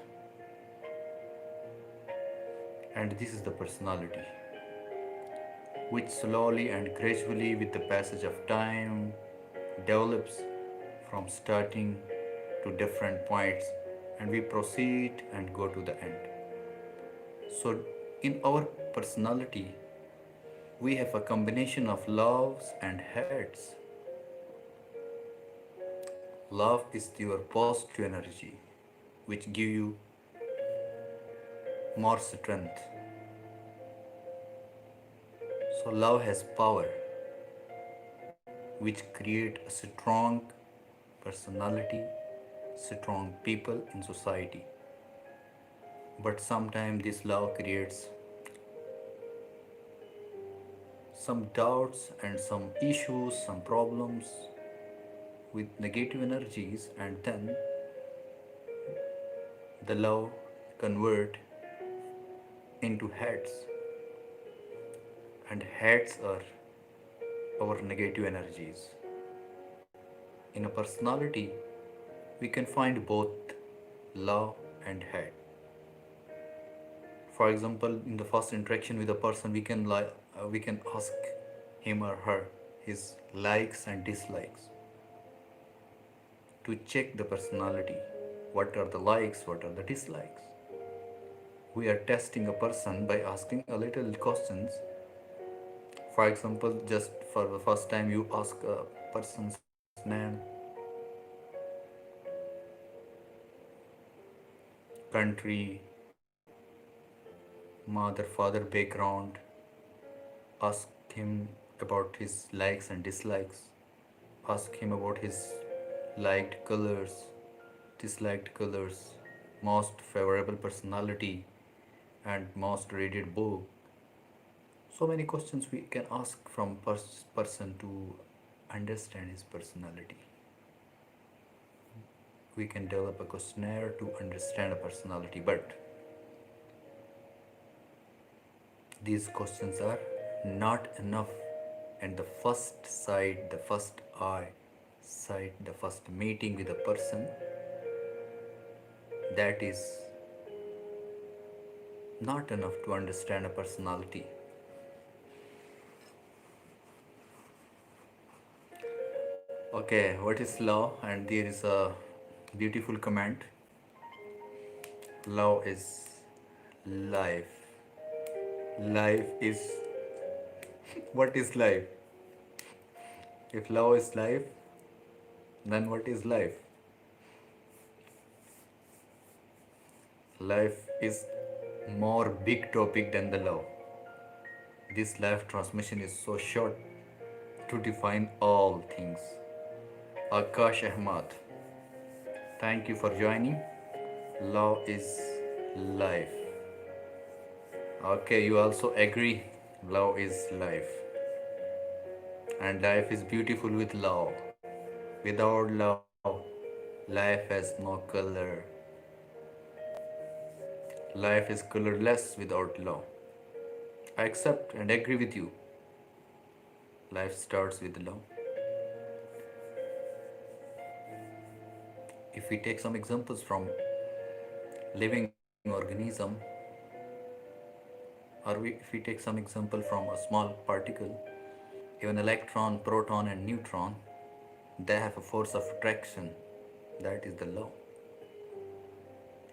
and this is the personality which slowly and gradually with the passage of time develops from starting to different points, and we proceed and go to the end. So in our personality we have a combination of loves and hates. Love is your positive energy which give you more strength. So love has power which create a strong personality, strong people in society. But sometimes this love creates some doubts and some issues, some problems with negative energies, and then the love convert into hates, and hates are our negative energies. In a personality we can find both love and hate. For example, in the first interaction with a person, we can ask him or her his likes and dislikes to check the personality. What are the likes? What are the dislikes? We are testing a person by asking a little questions. For example, just for the first time, you ask a person's name, country, mother, father background, ask him about his likes and dislikes, ask him about his liked colors, disliked colors, most favorable personality, and most rated book. So many questions we can ask from person to understand his personality. We can develop a questionnaire to understand a personality, but these questions are not enough. And the first sight, the first eye sight, the first meeting with a person, that is not enough to understand a personality. Okay, what is love? And there is a beautiful comment. Love is life. Life is what is life? If love is life, then what is life? Life is more big topic than the love. This life transmission is so short to define all things. Akash Ahmad, thank you for joining. Love is life. Okay, you also agree love is life. And life is beautiful with love. Without love, life has no color. Life is colorless without love. I accept and agree with you. Life starts with love. If we take some examples from living organism, if we take some example from a small particle, even electron, proton, and neutron, they have a force of attraction. That is the love.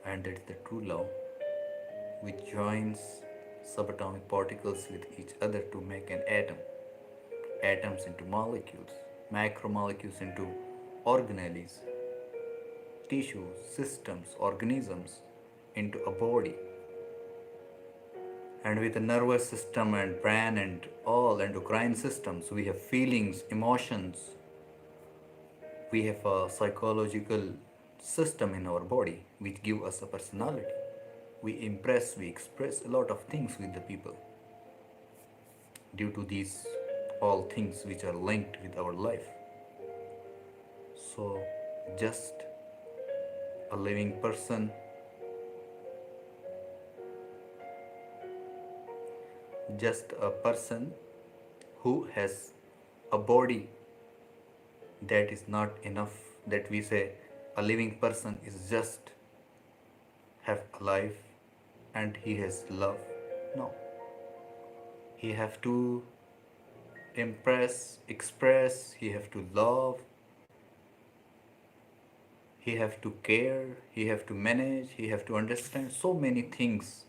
And that is the true love, which joins subatomic particles with each other to make an atom, atoms into molecules, macromolecules into organelles, tissues, systems, organisms into a body. And with the nervous system and brain and all endocrine systems, we have feelings, emotions, we have a psychological system in our body which give us a personality. We impress, we express a lot of things with the people due to these all things which are linked with our life. So just a living person, just a person who has a body, that is not enough that we say a living person is just have a life and he has love. No, he have to impress, express, he have to love, he have to care, he have to manage, he have to understand so many things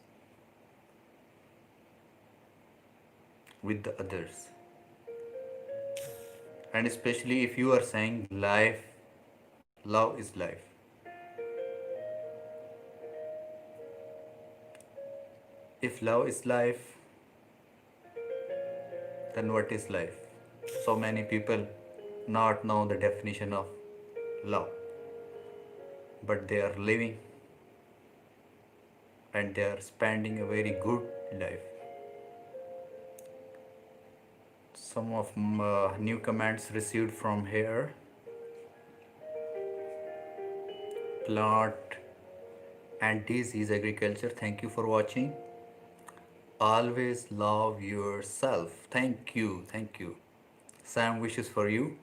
with the others. And especially if you are saying life, love is life. If love is life, then what is life? So many people not know the definition of love, but they are living and they are spending a very good life. Some of new comments received from here. Plant and disease agriculture. Thank you for watching. Always love yourself. Thank you. Thank you. Sam wishes for you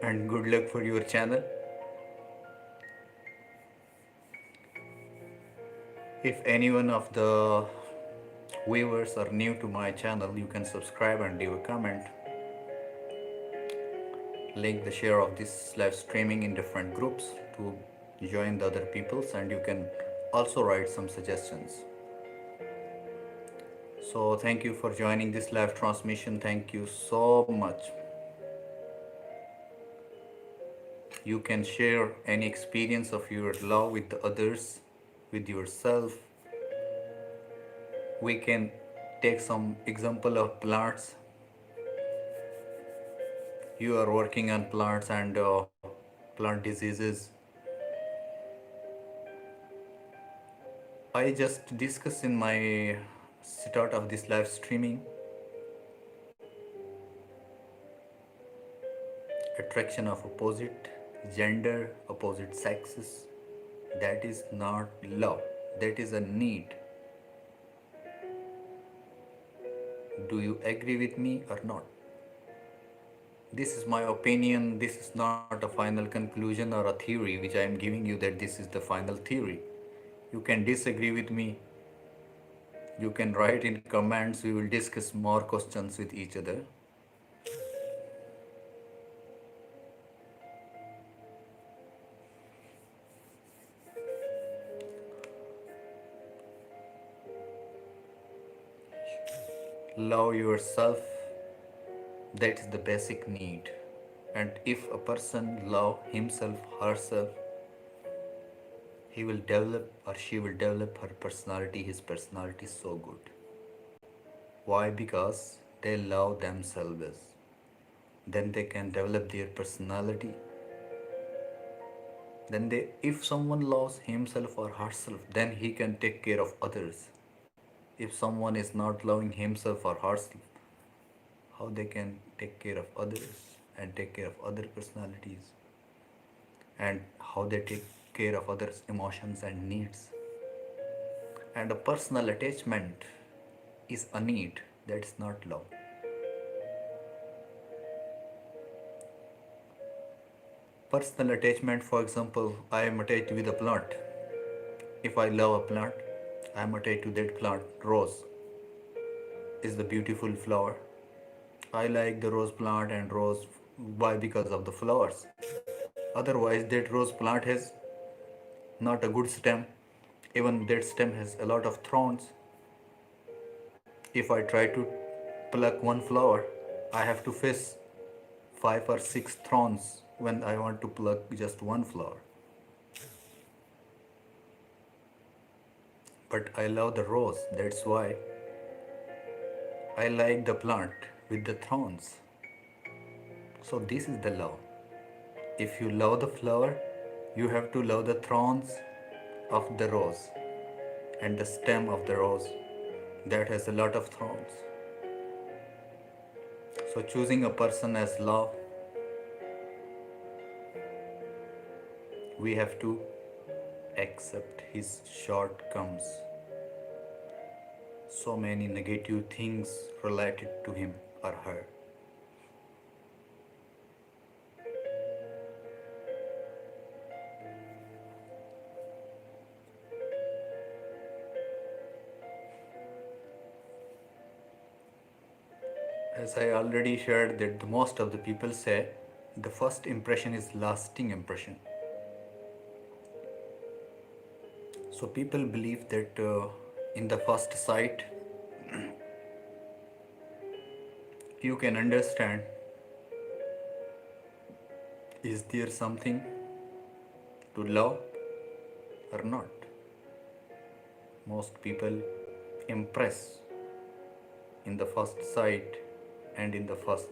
and good luck for your channel. If anyone of the viewers are new to my channel, you can subscribe and leave a comment. Link the share of this live streaming in different groups to join the other peoples, and you can also write some suggestions. So thank you for joining this live transmission. Thank you so much. You can share any experience of your love with the others, with yourself. We can take some example of plants. You are working on plants and plant diseases. I just discussed in my start of this live streaming attraction of opposite gender, opposite sexes. That is not love, that is a need. Do you agree with me or not? This is my opinion. This is not a final conclusion or a theory which I am giving you that this is the final theory. You can disagree with me, You can write in comments. We will discuss more questions with each other. Love yourself. That is the basic need. And if a person love himself, herself, he will develop or she will develop her personality, his personality so good. Why? Because they love themselves. Then they can develop their personality. Then they, if someone loves himself or herself, then he can take care of others. If someone is not loving himself or herself, how they can take care of others and take care of other personalities, and how they take care of others' emotions and needs. And a personal attachment is a need, that is not love. Personal attachment, for example, I am attached with a plant. If I love a plant, I am attached to that plant. Rose is the beautiful flower. I like the rose plant and rose. Why? Because of the flowers. Otherwise, that rose plant has not a good stem. Even that stem has a lot of thorns. If I try to pluck one flower, I have to face 5 or 6 thorns when I want to pluck just one flower. But I love the rose, that's why I like the plant with the thorns. So, this is the love. If you love the flower, you have to love the thorns of the rose and the stem of the rose that has a lot of thorns. So, choosing a person as love, we have to accept his shortcomings. So many negative things related to him or her. As I already shared, that the most of the people say the first impression is lasting impression. So people believe that in the first sight you can understand, is there something to love or not. Most people impress in the first sight and in the first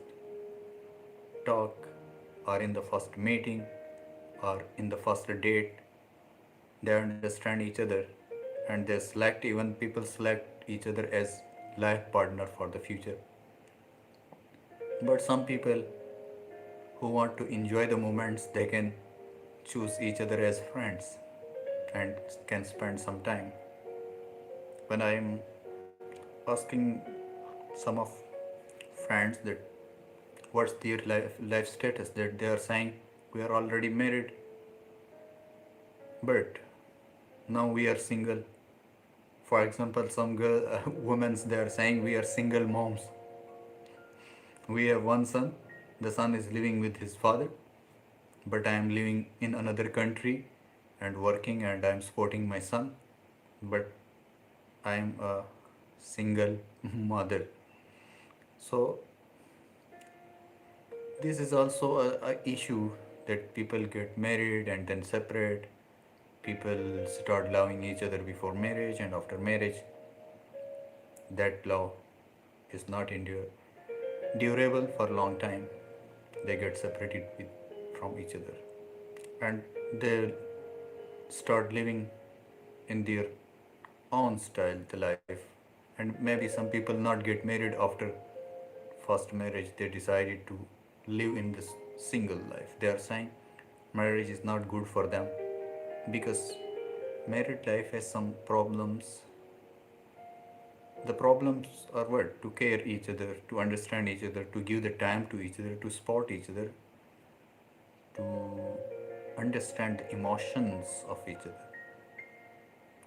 talk or in the first meeting or in the first date. They understand each other and they select, even people select each other as life partner for the future. But some people who want to enjoy the moments, they can choose each other as friends and can spend some time. When I am asking some of friends that what's their life status, that they are saying we are already married, but now we are single. For example, some girl, women, they are saying we are single moms. We have one son. The son is living with his father, but I am living in another country and working, and I am supporting my son. But I am a single mother. So this is also a issue, that people get married and then separate. People start loving each other before marriage, and after marriage, that love is not durable for a long time. They get separated from each other, and they start living in their own style the life. And maybe some people not get married after first marriage, they decided to live in this single life. They are saying marriage is not good for them because married life has some problems. The problems are what? To care each other, to understand each other, to give the time to each other, to support each other, to understand the emotions of each other,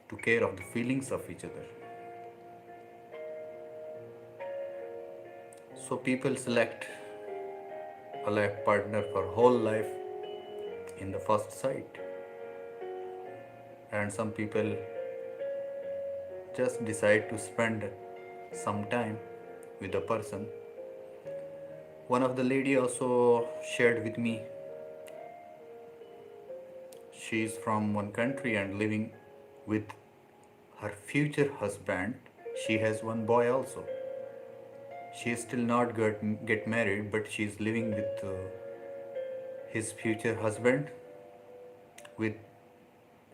to care of the feelings of each other. So people select a life partner for whole life in the first sight, and some people just decide to spend some time with a person. One of the lady also shared with me, she is from one country and living with her future husband. She has one boy also. She is still not get married, but she is living with his future husband, with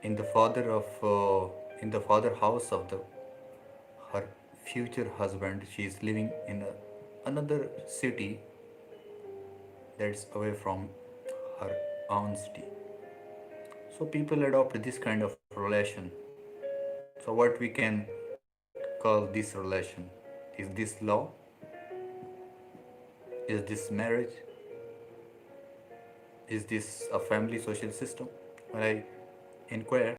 in the father of in the father house of the her future husband. She is living in another city that's away from her own city. So people adopt this kind of relation. So what we can call this relation? Is this law? Is this marriage? Is this a family social system? When I inquire,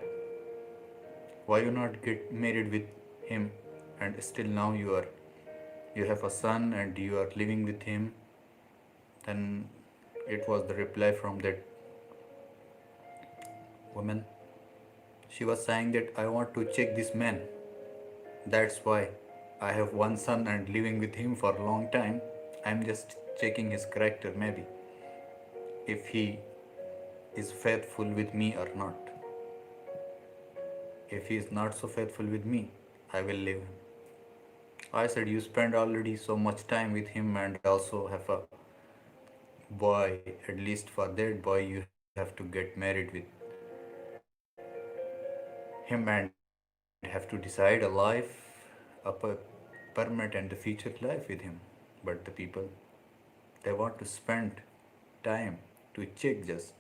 why you not get married with him and still now you have a son and you are living with him, then it was the reply from that woman. She was saying that I want to check this man. That's why I have one son and living with him for a long time. I'm just checking his character, maybe if he is faithful with me or not. If he is not so faithful with me, I will leave him. I said, you spend already so much time with him and also have a boy. At least for that boy, you have to get married with him and have to decide a life, a permanent and the future life with him. But the people, they want to spend time to check just.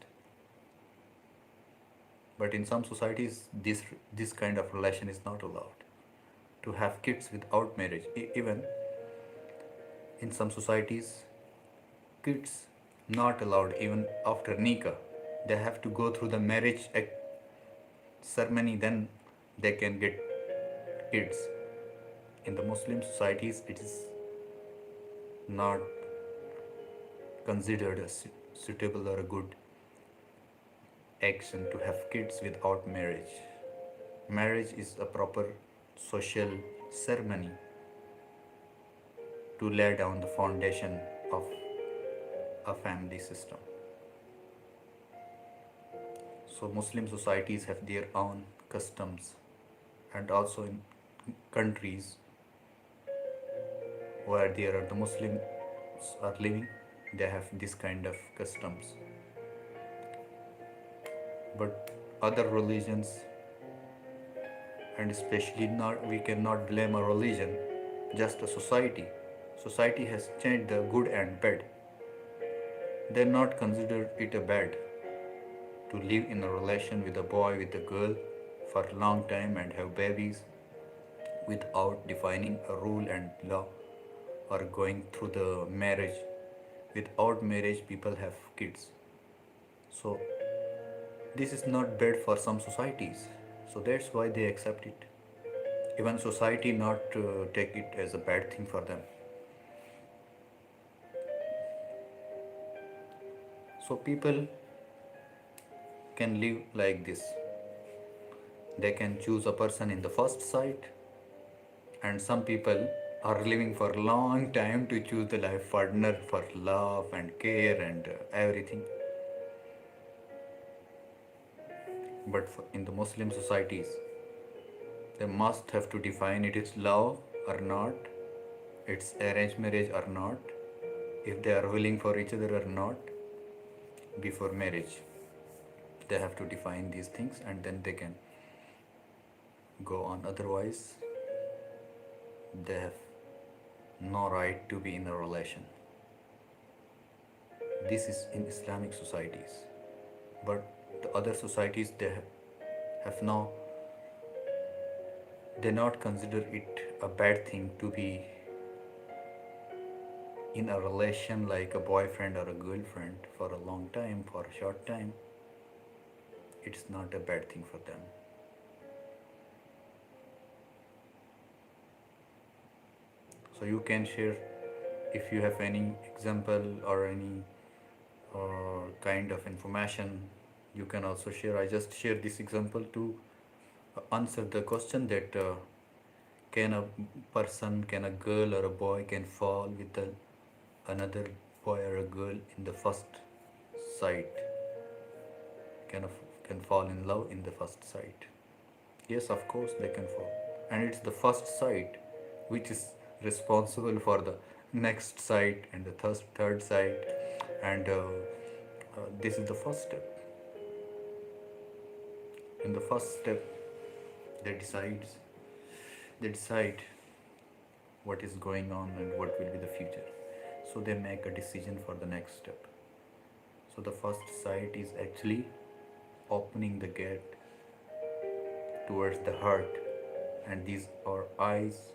But in some societies, this kind of relation is not allowed. To have kids without marriage, even in some societies, kids not allowed even after nikah. They have to go through the marriage ceremony, then they can get kids. In the Muslim societies, it is not considered a suitable or a good action to have kids without marriage. Marriage is a proper social ceremony to lay down the foundation of a family system. So Muslim societies have their own customs, and also in countries where there are the Muslims are living, they have this kind of customs. But other religions, and especially not, we cannot blame a religion, just a society. Society has changed the good and bad. They not consider it a bad to live in a relation with a boy, with a girl for a long time and have babies without defining a rule and law, or going through the marriage. Without marriage, people have kids. So this is not bad for some societies. So that's why they accept it. Even society not take it as a bad thing for them. So people can live like this. They can choose a person in the first sight, and some people are living for a long time to choose the life partner for love and care and everything. But in the Muslim societies, they must have to define it is love or not, it's arranged marriage or not, if they are willing for each other or not before marriage. They have to define these things and then they can go on. Otherwise, they have no right to be in a relation. This is in Islamic societies. But the other societies, they have no, they not consider it a bad thing to be in a relation like a boyfriend or a girlfriend for a long time, for a short time. It's not a bad thing for them. So you can share If you have any example or any kind of information, you can also share. I just share this example to answer the question that can a can a girl or a boy can fall with another boy or a girl in the first sight? Can can fall in love in the first sight? Yes, of course they can fall. And it's the first sight which is responsible for the next sight and the third sight. And this is the first step. In the first step, they decides they decide what is going on and what will be the future. So they make a decision for the next step. So the first sight is actually opening the gate towards the heart, and these our eyes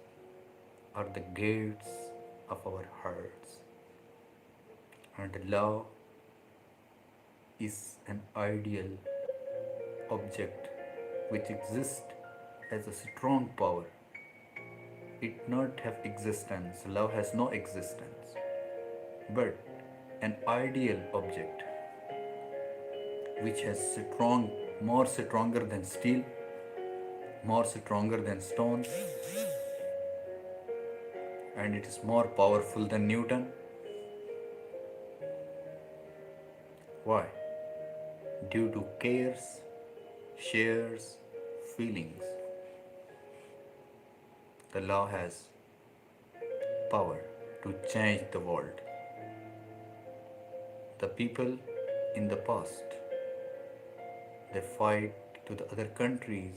are the gates of our hearts. And love is an ideal object which exists as a strong power. It not have existence. Love has no existence. But an ideal object which has strong, more stronger than steel, more stronger than stone, and it is more powerful than Newton. Why? Due to cares, shares, feelings. The law has power to change the world. The people in the past, they fight to the other countries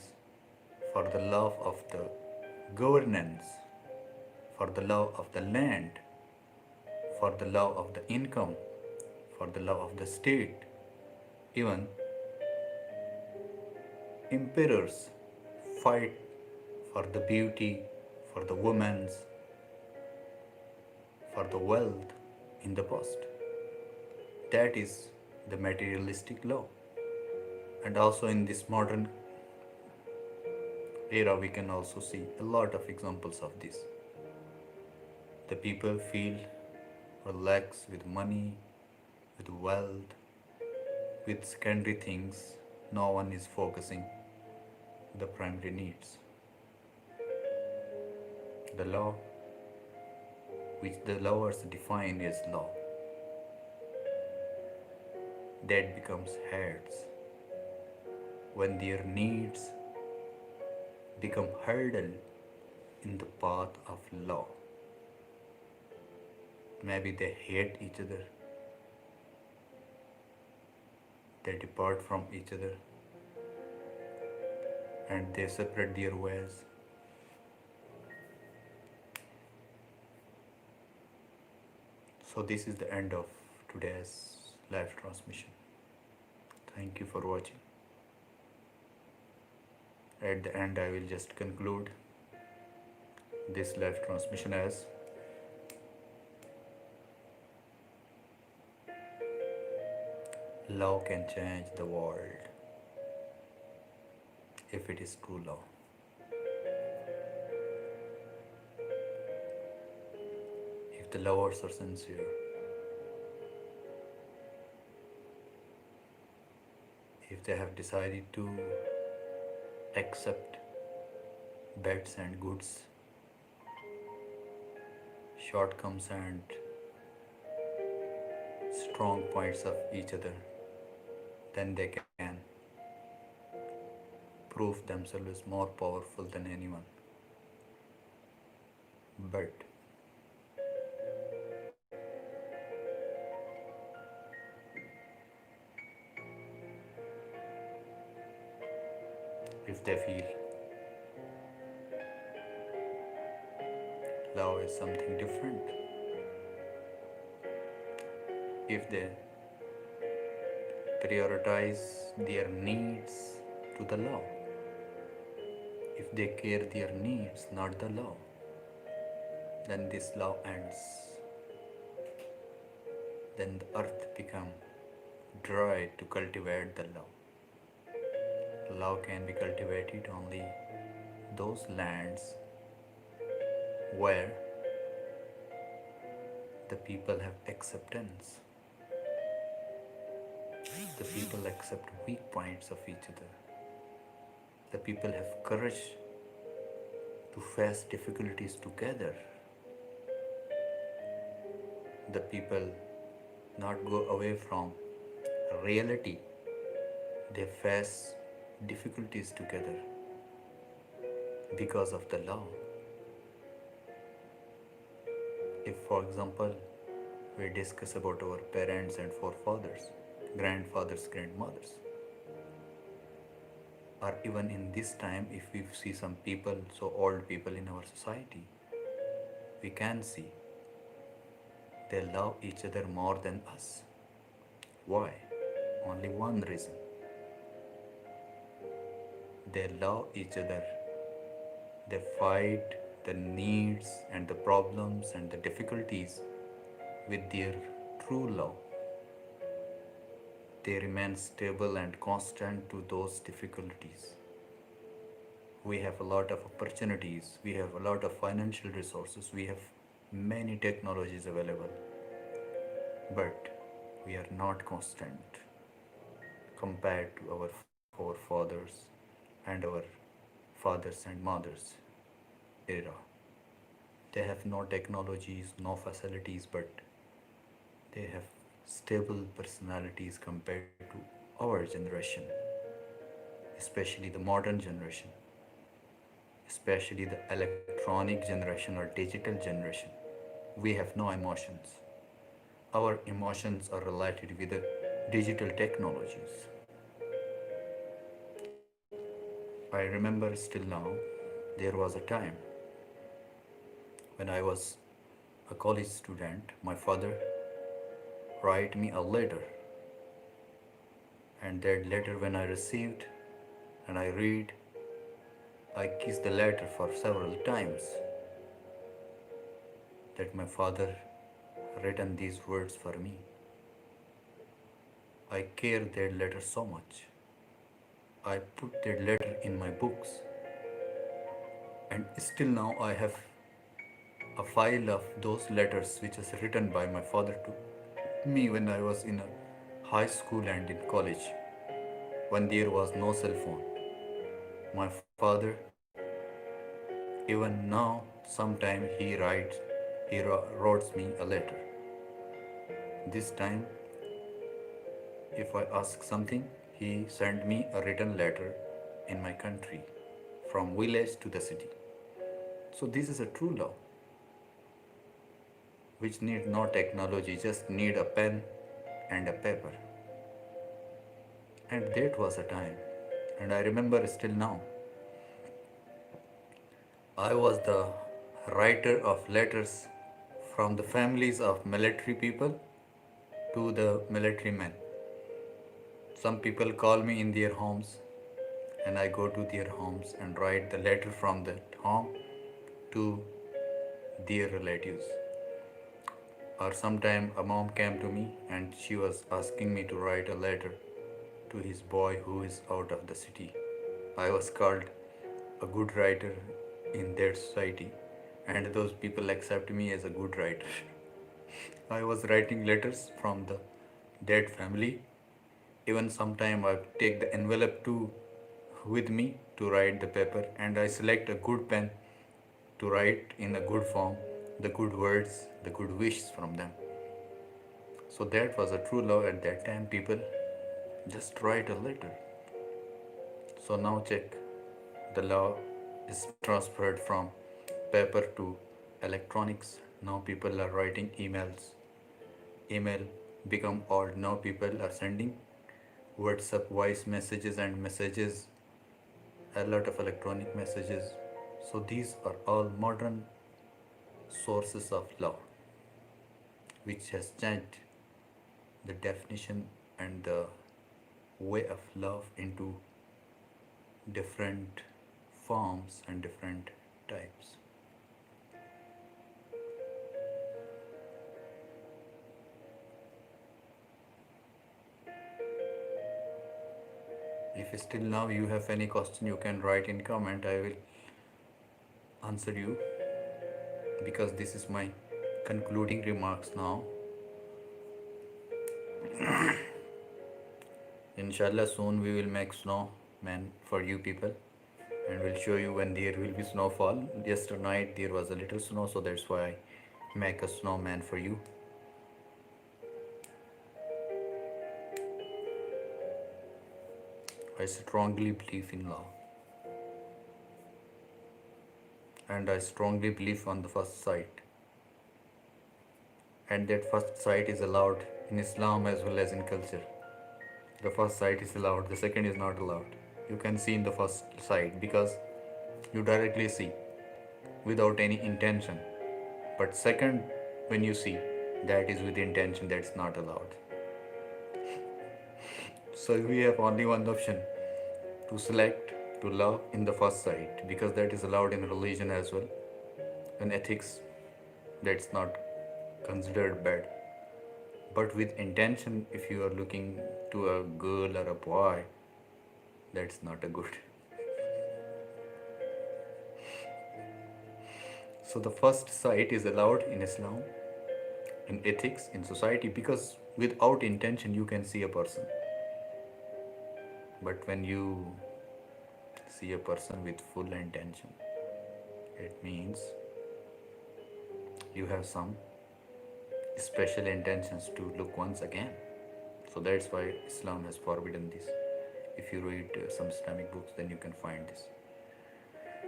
for the love of the governance, for the love of the land, for the love of the income, for the love of the state. Even emperors fight for the beauty, for the women's, for the wealth in the past. That is the materialistic law. And also in this modern era, we can also see a lot of examples of this. The people feel relaxed with money, with wealth, with secondary things. No one is focusing the primary needs. The law, which the lovers define as law, that becomes heads when their needs become hurdle in the path of law. Maybe they hate each other, they depart from each other, and they separate their ways. So this is the end of today's live transmission. Thank you for watching. At the end, I will just conclude this live transmission as love can change the world if it is true love. If the lovers are sincere, if they have decided to accept bads and goods, shortcomings and strong points of each other, then they can prove themselves more powerful than anyone. But if they feel love is something different, if they prioritize their needs to the law, if they care their needs, not the law, then this law ends. Then the earth become dry to cultivate the law. Love can be cultivated only those lands where The people have acceptance. The people accept weak points of each other. The people have courage to face difficulties together. The people not go away from reality. They face difficulties together because of the law. If, for example, we discuss about our parents and forefathers, grandfathers, grandmothers, or even in this time, if we see some people, so old people in our society, we can see they love each other more than us. Why? Only one reason. They love each other. They fight the needs and the problems and the difficulties with their true love. They remain stable and constant to those difficulties. We have a lot of opportunities, we have a lot of financial resources, we have many technologies available, but we are not constant compared to our forefathers and our fathers and mothers era. They have no technologies, no facilities, but they have stable personalities compared to our generation, especially the modern generation, especially the electronic generation or digital generation. We have no emotions. Our emotions are related with the digital technologies. I remember still now, there was a time when I was a college student, my father write me a letter, and that letter when I received and I read, I kissed the letter for several times that my father written these words for me. I care that letter so much. I put that letter in my books, and still now I have a file of those letters which is written by my father to me when I was in a high school and in college, when there was no cell phone. My father, even now, sometime he writes me a letter. This time, if I ask something, he sent me a written letter in my country, from village to the city. So this is a true love, which need no technology, just need a pen and a paper. And that was a time, and I remember still now. I was the writer of letters from the families of military people to the military men. Some people call me in their homes, and I go to their homes and write the letter from that home to their relatives. Or sometime a mom came to me and she was asking me to write a letter to his boy who is out of the city. I was called a good writer in their society, and those people accept me as a good writer. I was writing letters from the dead family. Even sometime I take the envelope too with me to write the paper, and I select a good pen to write in a good form the good words, the good wishes from them. So that was a true love at that time. People just write a letter. So now check, the law is transferred from paper to electronics. Now people are writing emails. Email become old. Now people are sending WhatsApp voice messages and messages, a lot of electronic messages. So these are all modern sources of love, which has changed the definition and the way of love into different forms and different types. If still now you have any question, you can write in comment. I will answer you, because this is my concluding remarks now. Inshallah, soon we will make snowman for you people, and we'll show you when there will be snowfall. Yesterday night there was a little snow, so that's why I make a snowman for you. I strongly believe in law, and I strongly believe on the first sight, and that first sight is allowed in Islam as well as in culture. The first sight is allowed, the second is not allowed. You can see in the first sight because you directly see without any intention. But second, when you see, that is with intention, that's not allowed. So we have only one option to select to love in the first sight because that is allowed in religion as well. In ethics, that's not considered bad. But with intention, if you are looking to a girl or a boy, that's not a good. So the first sight is allowed in Islam, in ethics, in society, because without intention you can see a person. But when you see a person with full intention, it means you have some special intentions to look once again. So that's why Islam has forbidden this. If you read some Islamic books, then you can find this.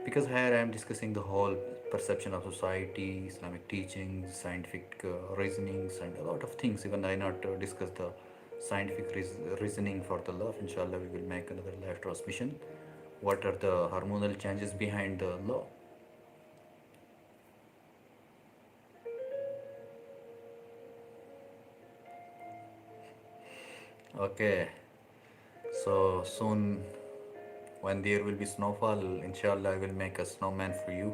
Because here I am discussing the whole perception of society, Islamic teachings, scientific reasonings, and a lot of things. Even I not discuss the scientific reasoning for the love. Inshallah, we will make another live transmission. What are the hormonal changes behind the law? Okay, so soon when there will be snowfall, inshallah, I will make a snowman for you.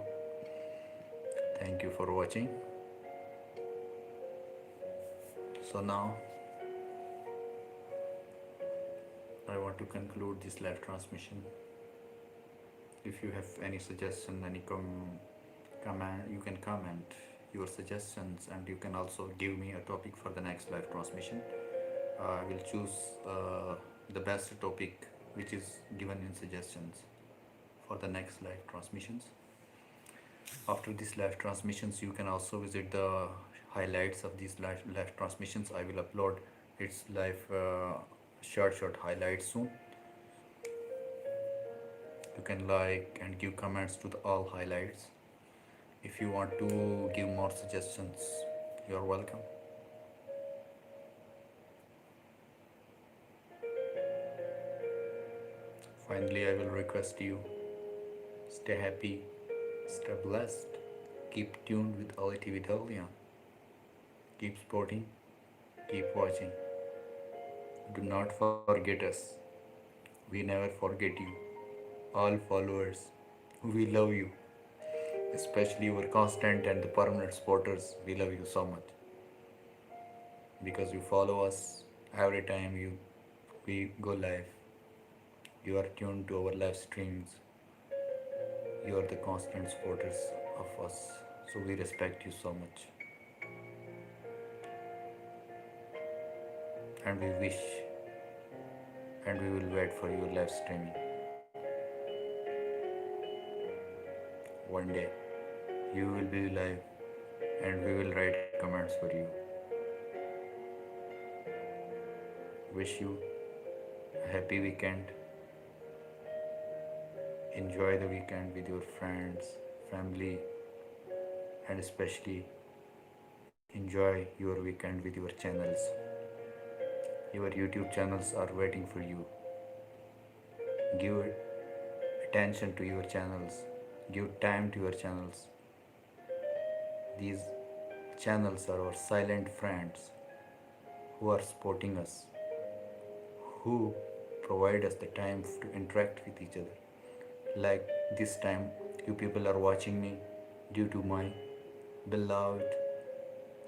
Thank you for watching. So now I want to conclude this live transmission. If you have any suggestion, any comment, you can comment your suggestions, and you can also give me a topic for the next live transmission. I will choose the best topic which is given in suggestions for the next live transmissions. After these live transmissions, you can also visit the highlights of these live transmissions. I will upload its live short highlights soon. You can like and give comments to the all highlights. If you want to give more suggestions, you're welcome. Finally, I will request you, stay happy, stay blessed, keep tuned with Ali TV Dalian, keep sporting, keep watching. Do not forget us. We never forget you. All followers, we love you. Especially your constant and the permanent supporters, we love you so much. Because you follow us every time we go live. You are tuned to our live streams. You are the constant supporters of us. So we respect you so much. And we wish and we will wait for your live streaming. One day you will be live and we will write comments for you. Wish you a happy weekend. Enjoy the weekend with your friends, family, and especially enjoy your weekend with your channels. Your YouTube channels are waiting for you. Give attention to your channels. Give time to your channels. These channels are our silent friends who are supporting us, who provide us the time to interact with each other. Like this time, you people are watching me due to my beloved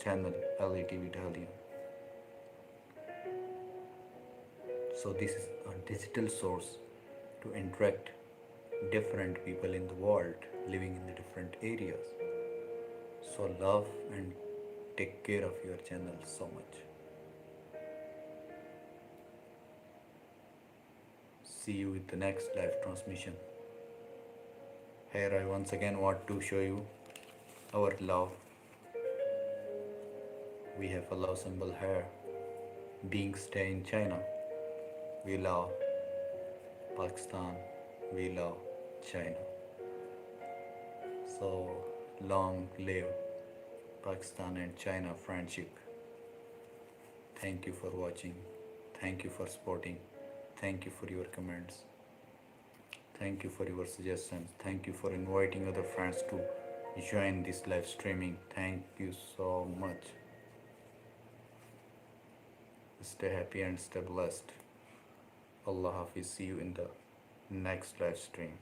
channel, Ali TV Dalian. So this is a digital source to interact different people in the world living in the different areas. So love and take care of your channel so much. See you with the next live transmission. Here I once again want to show you our love. We have a love symbol here. Being stay in China. We love Pakistan. We love China. So long live Pakistan and China friendship. Thank you for watching. Thank you for supporting. Thank you for your comments. Thank you for your suggestions. Thank you for inviting other friends to join this live streaming. Thank you so much. Stay happy and stay blessed. Allah Hafiz. See you in the next live stream.